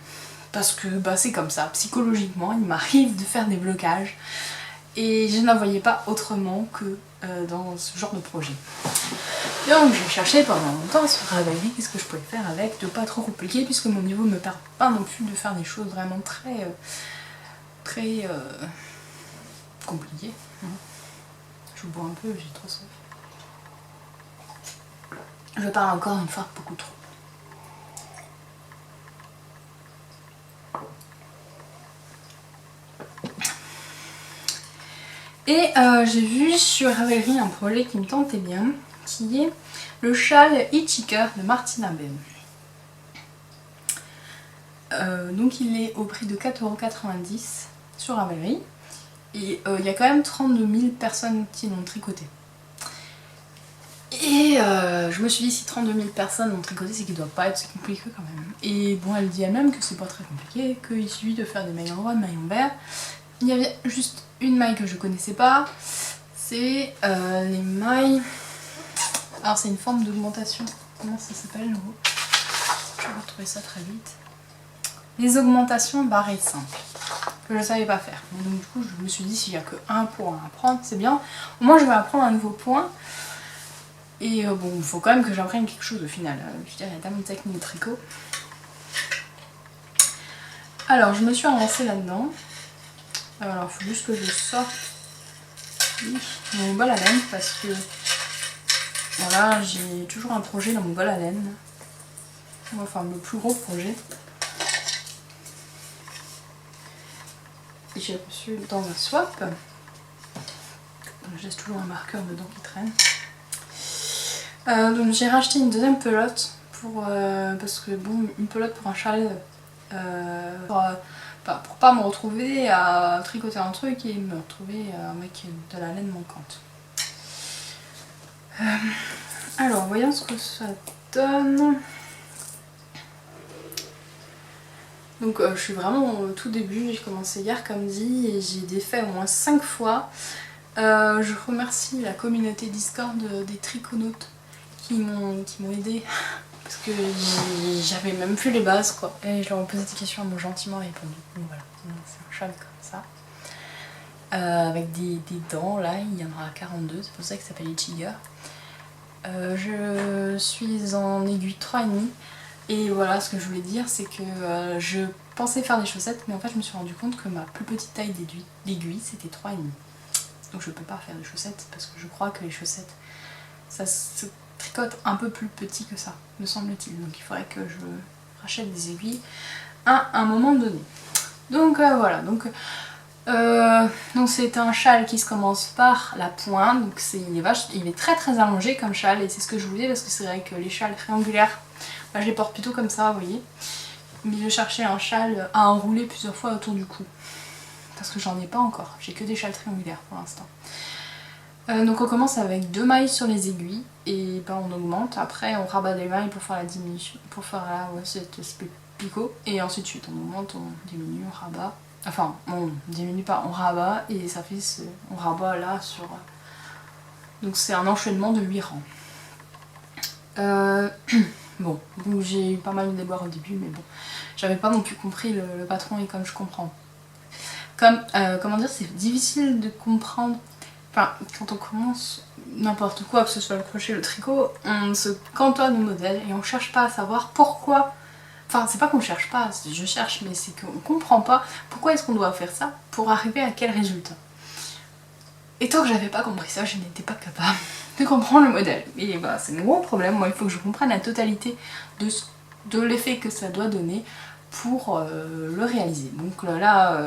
Parce que bah, c'est comme ça, psychologiquement il m'arrive de faire des blocages. Et je ne la voyais pas autrement que dans ce genre de projet. Donc j'ai cherché pendant longtemps sur Ravelry qu'est-ce que je pouvais faire avec, de pas trop compliqué puisque mon niveau ne me permet pas non plus de faire des choses vraiment très compliquées. Je bois un peu, j'ai trop soif. Je parle encore une fois beaucoup trop. Et j'ai vu sur Ravelry un projet qui me tentait bien, qui est le châle Hitchhiker de Martina Bae. Donc il est au prix de 4,90 € sur Ravelry. Et il y a quand même 32 000 personnes qui l'ont tricoté. Et je me suis dit si 32 000 personnes l'ont tricoté, c'est qu'il doit pas être si compliqué quand même. Et bon, elle dit elle-même que c'est pas très compliqué, qu'il suffit de faire des mailles en rose, mailles en vert. Il y avait juste une maille que je connaissais pas, c'est les mailles... Alors c'est une forme d'augmentation, comment ça s'appelle le mot? Je vais retrouver ça très vite. Les augmentations barrées simples, que je savais pas faire. Donc du coup je me suis dit s'il n'y a que un point à apprendre, c'est bien. Au moins je vais apprendre un nouveau point. Et bon, il faut quand même que j'apprenne quelque chose au final. Je veux dire, il y a tellement de techniques de tricot. Alors je me suis avancée là-dedans. Alors il faut juste que je sorte mon bol à laine parce que voilà, j'ai toujours un projet dans mon bol à laine. Enfin le plus gros projet. Et j'ai reçu dans un swap. Donc je laisse toujours un marqueur dedans qui traîne. Donc j'ai racheté une deuxième pelote pour, parce que bon, une pelote pour un châle pour pas me retrouver à tricoter un truc et me retrouver avec de la laine manquante. Alors voyons ce que ça donne. Donc je suis vraiment au tout début, j'ai commencé hier comme dit et j'ai défait au moins 5 fois. Je remercie la communauté Discord des triconautes qui m'ont aidé parce que j'avais même plus les bases quoi. Et je leur ai posé des questions, elles m'ont gentiment répondu. Donc voilà, c'est un châle comme ça. Avec des dents là, il y en aura 42, c'est pour ça qu'il s'appelle Hitchhiker. Je suis en aiguille 3,5 et voilà ce que je voulais dire c'est que je pensais faire des chaussettes mais en fait je me suis rendu compte que ma plus petite taille d'aiguille c'était 3,5. Donc je peux pas faire de chaussettes parce que je crois que les chaussettes ça se tricote un peu plus petit que ça, me semble-t-il. Donc il faudrait que je rachète des aiguilles à un moment donné. Donc voilà, donc c'est un châle qui se commence par la pointe, donc il est très très allongé comme châle et c'est ce que je voulais parce que c'est vrai que les châles triangulaires, bah, je les porte plutôt comme ça, vous voyez. Mais je cherchais un châle à enrouler plusieurs fois autour du cou. Parce que j'en ai pas encore, j'ai que des châles triangulaires pour l'instant. Donc on commence avec 2 mailles sur les aiguilles et ben on augmente, après on rabat les mailles pour faire la diminution, pour faire cette picot et ensuite on augmente, on diminue, on rabat, enfin on diminue pas, on rabat et ça fait on rabat là sur... Donc c'est un enchaînement de 8 rangs. Bon, j'ai eu pas mal de déboires au début mais bon, j'avais pas non plus compris le patron et comme je comprends. Comment dire, c'est difficile de comprendre. Enfin, quand on commence n'importe quoi, que ce soit le crochet, le tricot, on se cantonne au modèle et on cherche pas à savoir pourquoi. Enfin, c'est pas qu'on cherche pas, je cherche, mais c'est qu'on comprend pas pourquoi est-ce qu'on doit faire ça pour arriver à quel résultat. Et tant que j'avais pas compris ça, je n'étais pas capable de comprendre le modèle. Et bah, c'est mon gros problème, moi il faut que je comprenne la totalité de l'effet que ça doit donner pour le réaliser. Donc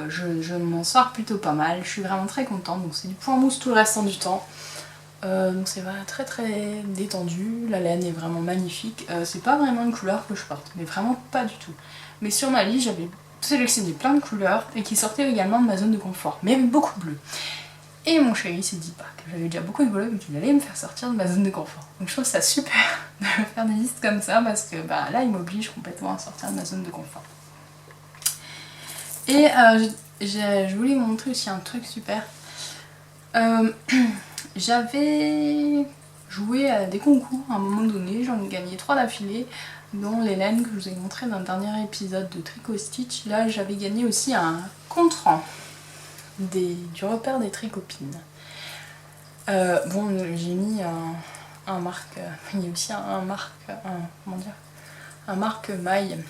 je m'en sors plutôt pas mal, je suis vraiment très contente, donc c'est du point mousse tout le restant du temps. Donc c'est très très détendu, la laine est vraiment magnifique. C'est pas vraiment une couleur que je porte, mais vraiment pas du tout. Mais sur ma liste j'avais sélectionné plein de couleurs et qui sortaient également de ma zone de confort, mais beaucoup bleu. Et mon chéri s'est dit que j'avais déjà beaucoup de bleu, mais qu'il allait me faire sortir de ma zone de confort. Donc je trouve ça super de faire des listes comme ça parce que là il m'oblige complètement à sortir de ma zone de confort. Et je voulais vous montrer aussi un truc super. J'avais joué à des concours à un moment donné, j'en ai gagné 3 d'affilée, dont les laines que je vous ai montré dans le dernier épisode de Tricot Stitch. Là j'avais gagné aussi un compte-rang du repère des tricopines. Bon, j'ai mis un marque, il y a aussi un marque maille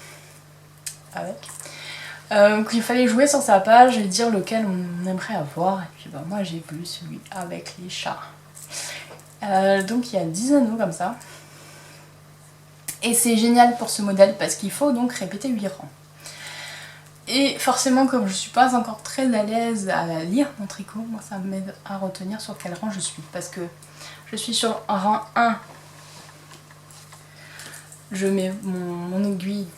avec. Donc il fallait jouer sur sa page et dire lequel on aimerait avoir. Et puis moi j'ai voulu celui avec les chats. Donc il y a 10 anneaux comme ça. Et c'est génial pour ce modèle parce qu'il faut donc répéter 8 rangs. Et forcément comme je suis pas encore très à l'aise à lire mon tricot, moi ça m'aide à retenir sur quel rang je suis. Parce que je suis sur un rang 1. Je mets mon aiguille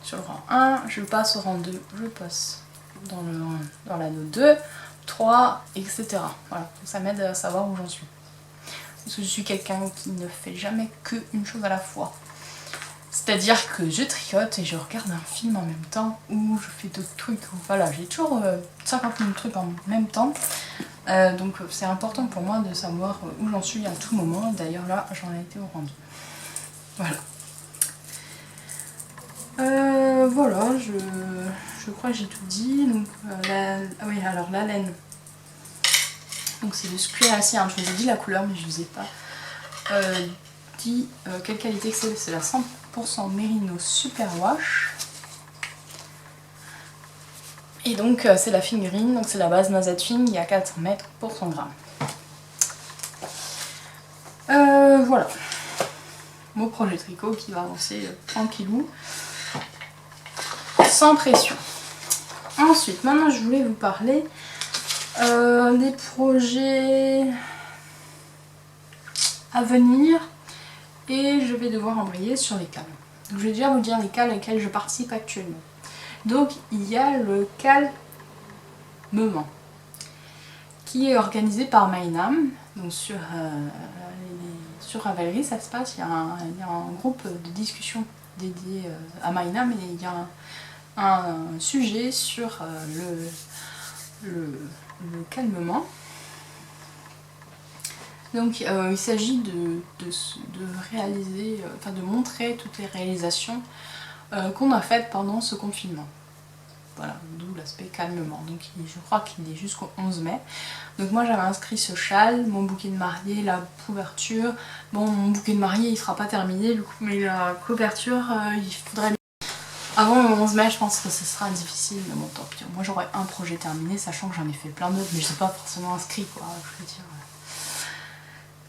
sur le rang 1, je passe au rang 2, je passe dans l'anneau 2, 3, etc. Voilà, ça m'aide à savoir où j'en suis. Parce que je suis quelqu'un qui ne fait jamais qu'une chose à la fois. C'est-à-dire que je tricote et je regarde un film en même temps, ou je fais d'autres trucs. Voilà, j'ai toujours 50 000 trucs en même temps. Donc c'est important pour moi de savoir où j'en suis à tout moment. D'ailleurs là, j'en ai été au rang 2. Voilà. Voilà, je crois que j'ai tout dit. Donc, oui, alors la laine. Donc c'est le Square Yarn. Je vous ai dit la couleur, mais je ne vous ai pas dit quelle qualité que c'est. C'est la 100% Merino Super Wash. Et donc c'est la fine donc c'est la base Nazatine, il y a 4 mètres pour 100 grammes. Voilà. Mon projet tricot qui va avancer tranquillou. Sans pression. Ensuite, maintenant je voulais vous parler des projets à venir et je vais devoir embrayer sur les cales. Donc, je vais déjà vous dire les cales lesquelles je participe actuellement. Donc il y a le calmement qui est organisé par MyNam. Donc sur Ravelry ça se passe, il y a un groupe de discussion dédié à MyNam et il y a un sujet sur le calmement. Donc il s'agit de réaliser, de montrer toutes les réalisations qu'on a faites pendant ce confinement. Voilà, d'où l'aspect calmement. Donc je crois qu'il est jusqu'au 11 mai. Donc moi j'avais inscrit ce châle, mon bouquet de mariée, la couverture. Bon, mon bouquet de mariée il sera pas terminé du coup, mais la couverture il faudrait... Avant le 11 mai, je pense que ce sera difficile, mais bon, tant pis. Moi, j'aurais un projet terminé, sachant que j'en ai fait plein d'autres, mais je ne sais pas forcément inscrit, quoi. Je veux dire,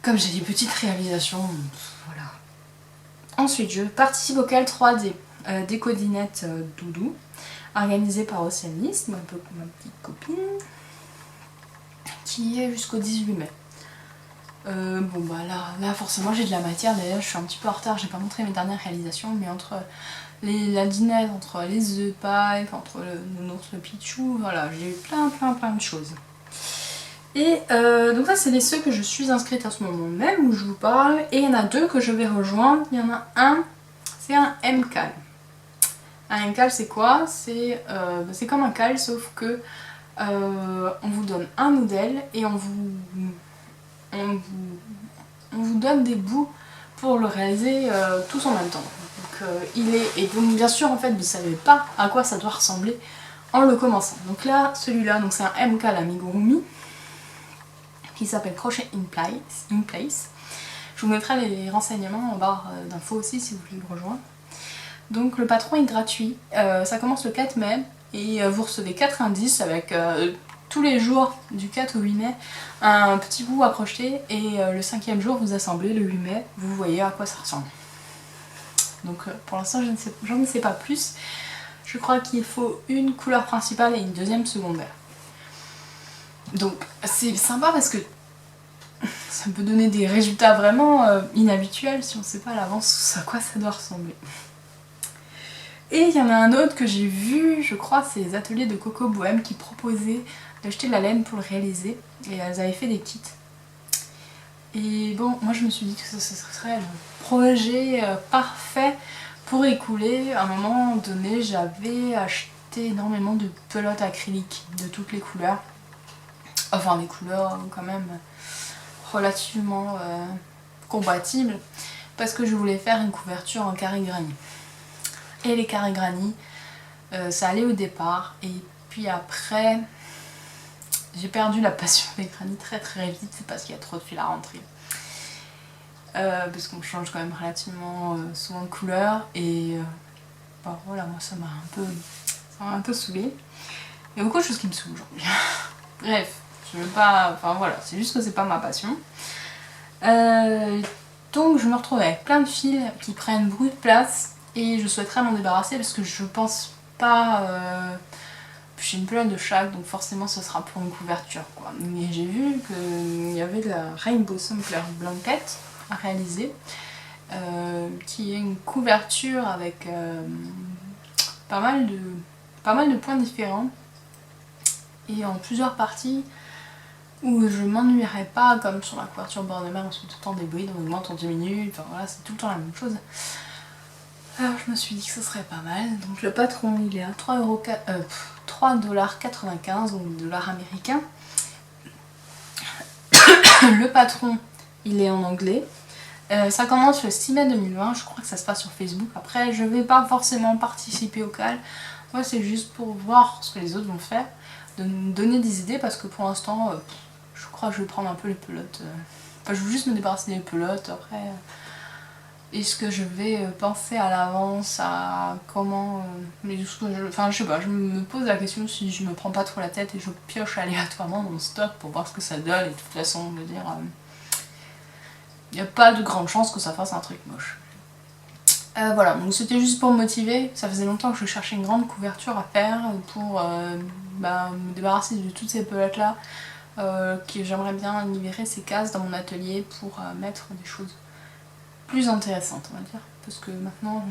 comme j'ai des petites réalisations, voilà. Ensuite, je participe au CAL 3D des codinettes Doudou, organisé par Océanisme, un peu comme ma petite copine, qui est jusqu'au 18 mai. Bon, bah là, forcément, j'ai de la matière. D'ailleurs, je suis un petit peu en retard, j'ai pas montré mes dernières réalisations, mais entre la dinette, entre les œufs paille, entre le nounours, le pichou, voilà, j'ai eu plein de choses. Et donc ça c'est ceux que je suis inscrite à ce moment même où je vous parle, et il y en a 2 que je vais rejoindre. Il y en a un, c'est un MCAL. Un MCAL c'est quoi? C'est comme un CAL sauf que on vous donne un modèle et on vous donne des bouts pour le réaliser tous en même temps. Et donc bien sûr en fait vous ne savez pas à quoi ça doit ressembler en le commençant. Donc là celui-là c'est un MK Amigurumi qui s'appelle Crochet in Place. Je vous mettrai les renseignements en barre d'infos aussi si vous voulez le rejoindre. Donc le patron est gratuit, ça commence le 4 mai et vous recevez 4 indices avec tous les jours du 4 au 8 mai un petit bout à crocheter et le 5e jour vous assemblez, le 8 mai vous voyez à quoi ça ressemble. Donc pour l'instant j'en ne sais pas plus. Je crois qu'il faut une couleur principale et une deuxième secondaire. Donc c'est sympa parce que ça peut donner des résultats vraiment inhabituels si on ne sait pas à l'avance à quoi ça doit ressembler. Et il y en a un autre que j'ai vu, je crois, c'est les ateliers de Coco Bohème qui proposaient d'acheter de la laine pour le réaliser. Et elles avaient fait des kits. Et bon, moi je me suis dit que ce serait le projet parfait pour écouler. À un moment donné, j'avais acheté énormément de pelotes acryliques de toutes les couleurs. Enfin, des couleurs quand même relativement compatibles. Parce que je voulais faire une couverture en carré granit. Et les carrés granit, ça allait au départ. Et puis après, j'ai perdu la passion des granits très vite. C'est parce qu'il y a trop de fil à rentrer. Parce qu'on change quand même relativement souvent de couleur. Et bah, voilà, moi ça m'a un peu saoulée. Il y a beaucoup de choses qui me saoulent aujourd'hui. Bref, je veux pas... Enfin voilà, c'est juste que c'est pas ma passion. Donc je me retrouve avec plein de fils qui prennent beaucoup de place. Et je souhaiterais m'en débarrasser parce que je pense pas... j'ai une pelote de chaque, donc forcément ce sera pour une couverture, quoi. Mais j'ai vu qu'il y avait de la Rainbow Sampler Blanket à réaliser, qui est une couverture avec pas mal de points différents et en plusieurs parties où je m'ennuierais pas comme sur la couverture bord de mer où c'est tout le temps des bruits, on augmente, on diminue, enfin voilà, c'est tout le temps la même chose. Alors je me suis dit que ce serait pas mal. Donc le patron il est à 3,95$, donc dollar américain. Le patron il est en anglais. Ça commence le 6 mai 2020, je crois que ça se passe sur Facebook. Après je vais pas forcément participer au cal. Moi c'est juste pour voir ce que les autres vont faire, de me donner des idées parce que pour l'instant je crois que je vais prendre un peu les pelotes. Enfin je veux juste me débarrasser des pelotes après. Est-ce que je vais penser à l'avance à comment... mais enfin je sais pas, je me pose la question si je me prends pas trop la tête et je pioche aléatoirement dans mon stock pour voir ce que ça donne et de toute façon je veux dire... il n'y a pas de grande chance que ça fasse un truc moche. Voilà, donc c'était juste pour me motiver. Ça faisait longtemps que je cherchais une grande couverture à faire pour me débarrasser de toutes ces pelotes là. Que j'aimerais bien libérer ces cases dans mon atelier pour mettre des choses plus intéressantes, on va dire. Parce que maintenant,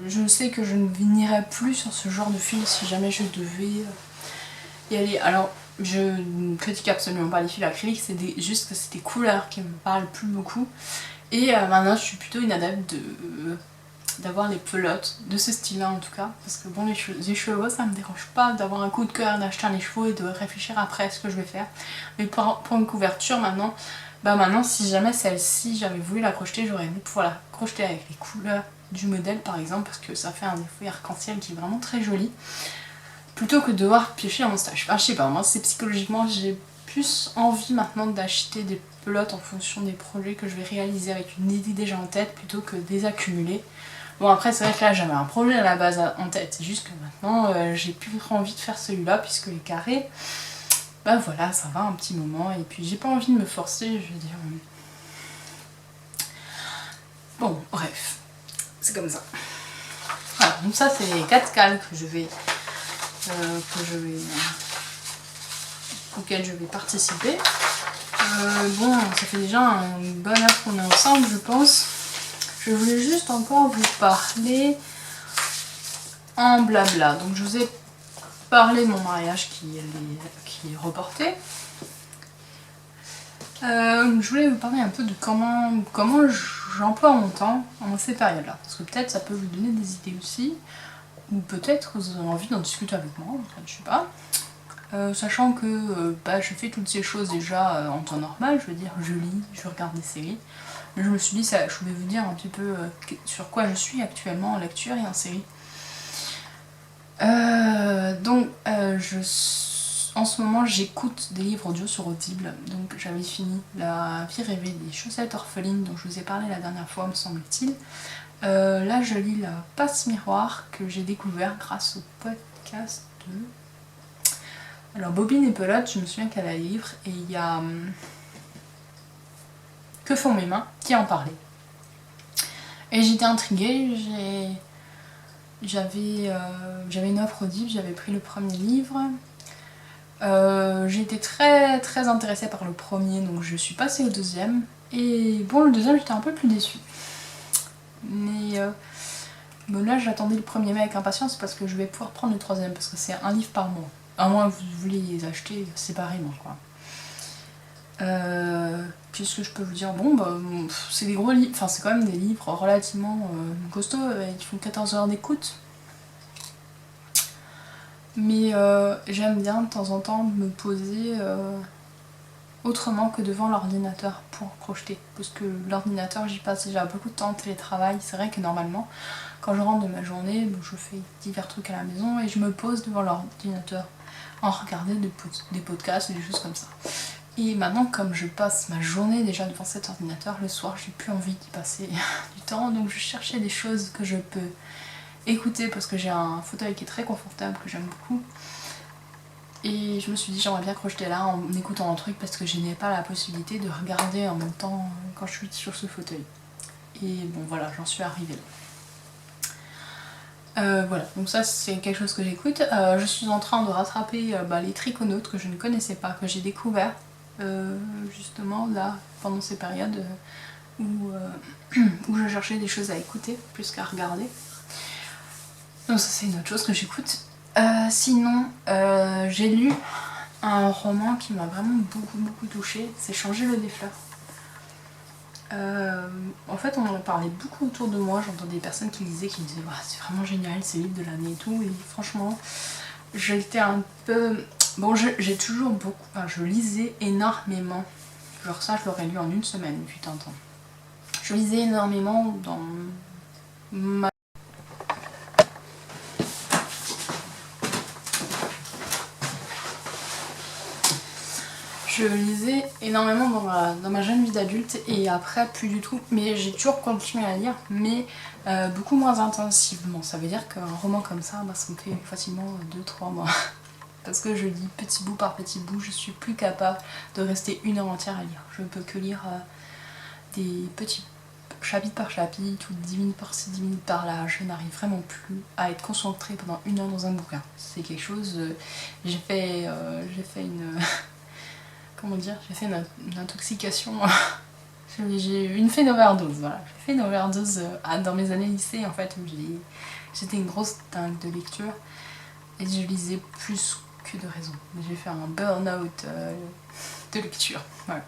je sais que je ne n'irai plus sur ce genre de fil si jamais je devais y aller. Alors, je ne critique absolument pas les fils acryliques, c'est juste que c'est des couleurs qui me parlent plus beaucoup. Et maintenant, je suis plutôt une adepte d'avoir les pelotes, de ce style-là en tout cas. Parce que bon, les chevaux, ça me dérange pas d'avoir un coup de cœur, d'acheter les chevaux et de réfléchir après à ce que je vais faire. Mais pour une couverture, maintenant, si jamais celle-ci, j'avais voulu la crocheter, j'aurais aimé pouvoir la crocheter avec les couleurs du modèle par exemple, parce que ça fait un effet arc-en-ciel qui est vraiment très joli. Plutôt que de devoir piocher dans mon stage. Enfin, je sais pas, moi c'est psychologiquement, j'ai plus envie maintenant d'acheter des pelotes en fonction des projets que je vais réaliser avec une idée déjà en tête plutôt que des accumuler. Bon après c'est vrai que là j'avais un projet à la base en tête, c'est juste que maintenant j'ai plus envie de faire celui-là puisque les carrés, bah voilà, ça va un petit moment et puis j'ai pas envie de me forcer, je veux dire. Bon bref, c'est comme ça. Voilà, donc ça c'est les 4 cales que je vais auquel je vais participer. Bon, ça fait déjà une bonne heure qu'on est ensemble, je pense. Je voulais juste encore vous parler en blabla. Donc je vous ai parlé de mon mariage qui est reporté. Je voulais vous parler un peu de comment j'emploie mon temps en ces périodes-là. Parce que peut-être ça peut vous donner des idées aussi. Ou peut-être vous avez envie d'en discuter avec moi, je sais pas. Sachant que je fais toutes ces choses déjà en temps normal, je veux dire, je lis, je regarde des séries. Mais je me suis dit, je voulais vous dire un petit peu sur quoi je suis actuellement en lecture et en série. En ce moment, j'écoute des livres audio sur Audible. Donc j'avais fini La vie rêvée des chaussettes orphelines dont je vous ai parlé la dernière fois, me semble-t-il. Là, je lis La passe miroir que j'ai découvert grâce au podcast de... Alors Bobine et Pelote, je me souviens qu'elle a un livre et il y a Que font mes mains qui en parlait. Et j'étais intriguée, j'avais une offre Audible, j'avais pris le premier livre. J'ai été très très intéressée par le premier, donc je suis passée au deuxième. Et bon, le deuxième, j'étais un peu plus déçue. Mais bon, là, j'attendais le premier mai avec impatience parce que je vais pouvoir prendre le troisième, parce que c'est un livre par mois. À moins que vous vouliez les acheter séparément, quoi. Qu'est-ce que je peux vous dire? Bon, bah, c'est des gros livres, enfin, c'est quand même des livres relativement costauds, ils font 14 heures d'écoute. Mais j'aime bien de temps en temps me poser autrement que devant l'ordinateur pour crocheter. Parce que l'ordinateur, j'y passe déjà beaucoup de temps en télétravail. C'est vrai que normalement, quand je rentre de ma journée, je fais divers trucs à la maison et je me pose devant l'ordinateur en regardant des podcasts et des choses comme ça. Et maintenant, comme je passe ma journée déjà devant cet ordinateur, le soir, j'ai plus envie d'y passer du temps. Donc je cherchais des choses que je peux écouter parce que j'ai un fauteuil qui est très confortable, que j'aime beaucoup. Et je me suis dit j'aimerais bien crocheter là en écoutant un truc parce que je n'ai pas la possibilité de regarder en même temps quand je suis sur ce fauteuil. Et bon voilà, j'en suis arrivée là. Voilà, donc ça c'est quelque chose que j'écoute. Je suis en train de rattraper les triconautes que je ne connaissais pas, que j'ai découvert justement là pendant ces périodes où je cherchais des choses à écouter plus qu'à regarder. Donc ça c'est une autre chose que j'écoute. Sinon, j'ai lu un roman qui m'a vraiment beaucoup touchée, c'est Changer l'eau des fleurs. En fait, on en parlait beaucoup autour de moi, j'entendais des personnes qui lisaient, qui me disaient c'est vraiment génial, c'est le livre de l'année et tout, et franchement, j'étais un peu... Bon, j'ai toujours beaucoup... Enfin, je lisais énormément, genre ça, je l'aurais lu en une semaine, putain de temps. Je lisais énormément dans ma... Je lisais énormément dans ma jeune vie d'adulte et après plus du tout, mais j'ai toujours continué à lire, mais beaucoup moins intensivement. Ça veut dire qu'un roman comme ça, ça me fait facilement 2-3 mois. Parce que je lis petit bout par petit bout, je suis plus capable de rester une heure entière à lire. Je ne peux que lire des petits chapitre par chapitre, ou 10 minutes par-ci, 10 minutes par-là. Je n'arrive vraiment plus à être concentrée pendant une heure dans un bouquin. C'est quelque chose... j'ai fait une... comment dire, j'ai fait une intoxication, j'ai eu une overdose, voilà. J'ai fait une overdose dans mes années lycée en fait, où j'étais une grosse dingue de lecture et je lisais plus que de raison. J'ai fait un burn-out de lecture, voilà.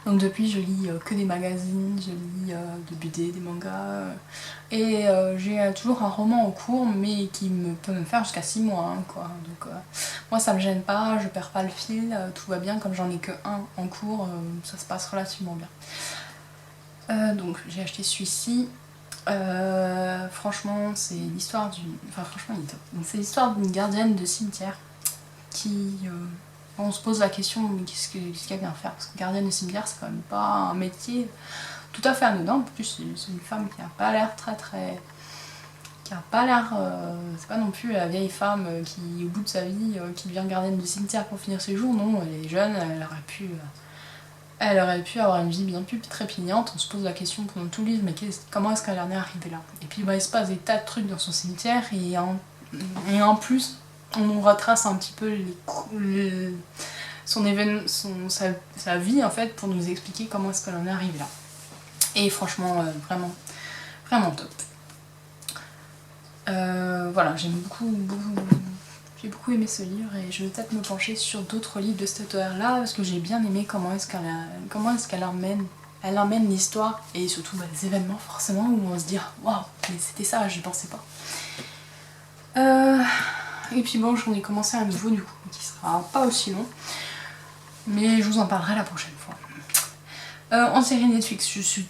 Donc depuis je lis que des magazines, je lis des BD, des mangas, et j'ai toujours un roman en cours mais qui peut me faire jusqu'à 6 mois quoi. Donc moi ça me gêne pas, je perds pas le fil, tout va bien, comme j'en ai que un en cours, ça se passe relativement bien. Donc j'ai acheté celui-ci. Franchement c'est l'histoire d'une... Enfin franchement il est top. Donc c'est l'histoire d'une gardienne de cimetière qui... on se pose la question mais qu'est-ce qu'elle vient faire, parce que gardienne de cimetière c'est quand même pas un métier tout à fait anodin. En plus c'est une femme qui a pas l'air qui a pas l'air... c'est pas non plus la vieille femme qui au bout de sa vie qui devient gardienne de cimetière pour finir ses jours. Non, elle est jeune, elle aurait pu avoir une vie bien plus trépignante. On se pose la question pendant tout le livre, mais comment est-ce qu'elle en est arrivée là? Et puis il se passe des tas de trucs dans son cimetière et en plus on nous retrace un petit peu sa vie en fait, pour nous expliquer comment est-ce qu'elle en est arrivée là. Et franchement vraiment top. Voilà, j'ai beaucoup aimé ce livre et je vais peut-être me pencher sur d'autres livres de cet auteur-là parce que j'ai bien aimé comment est-ce qu'elle emmène l'histoire et surtout les événements forcément où on se dit waouh, mais c'était ça, j'y pensais pas. Et puis bon, j'en ai commencé un nouveau du coup qui sera pas aussi long, mais je vous en parlerai la prochaine fois. En série Netflix, je suis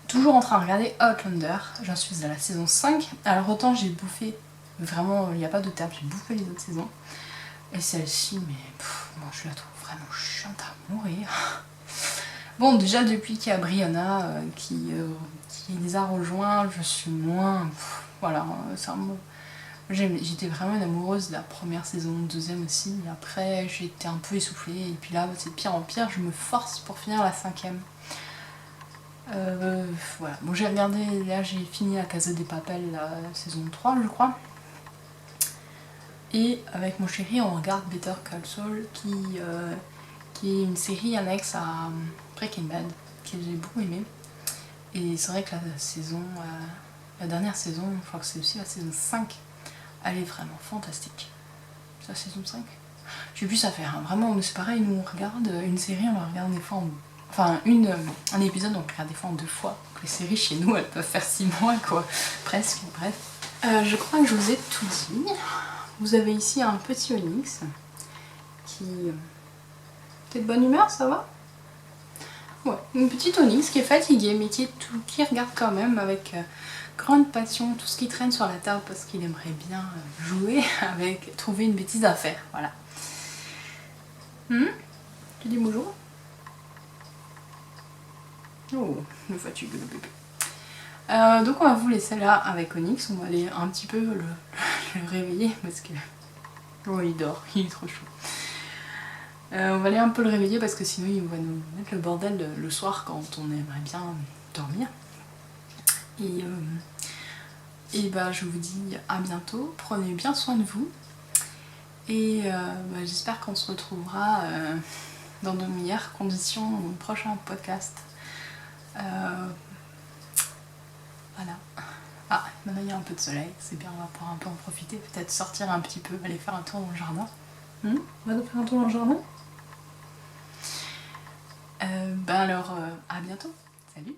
toujours en train de regarder Outlander, j'en suis à la saison 5. Alors autant j'ai bouffé, vraiment il n'y a pas de terme, j'ai bouffé les autres saisons. Et celle-ci, mais moi je la trouve vraiment chiante à mourir. Bon, déjà depuis qu'il y a Brianna qui les a rejoints, je suis moins... voilà, c'est un mot. J'étais vraiment une amoureuse de la première saison, deuxième aussi, et après j'étais un peu essoufflée, et puis là c'est de pire en pire, je me force pour finir la 5ème. Voilà, bon j'ai regardé, là j'ai fini la Casa de Papel, la saison 3 je crois. Et avec mon chéri, on regarde Better Call Saul, qui est une série annexe à Breaking Bad, que j'ai beaucoup aimé. Et c'est vrai que la dernière saison, je crois que c'est aussi la saison 5, elle est vraiment fantastique. C'est la saison 5 ? Je sais plus ça faire, hein. Vraiment, c'est pareil, nous on regarde une série, on la regarde des fois en... Enfin, un épisode, on regarde des fois en 2 fois. Donc les séries chez nous, elles peuvent faire 6 mois, quoi. Presque, bref. Je crois que je vous ai tout dit. Vous avez ici un petit onyx qui... T'es de bonne humeur, ça va ? Ouais, une petite onyx qui est fatiguée, mais qui regarde quand même avec grande passion tout ce qui traîne sur la table parce qu'il aimerait bien jouer avec, trouver une bêtise à faire, voilà. Tu dis bonjour ? Oh, le fatigue le bébé. Donc on va vous laisser là avec Onyx, on va aller un petit peu le réveiller parce que... Oh, il dort, il est trop chaud. On va aller un peu le réveiller parce que sinon il va nous mettre le bordel le soir quand on aimerait bien dormir. Et bah je vous dis à bientôt, prenez bien soin de vous. Et j'espère qu'on se retrouvera dans de meilleures conditions au prochain podcast. Voilà. Ah, maintenant il y a un peu de soleil, c'est bien, on va pouvoir un peu en profiter, peut-être sortir un petit peu, aller faire un tour dans le jardin. On va faire un tour dans le jardin ? Alors, à bientôt. Salut.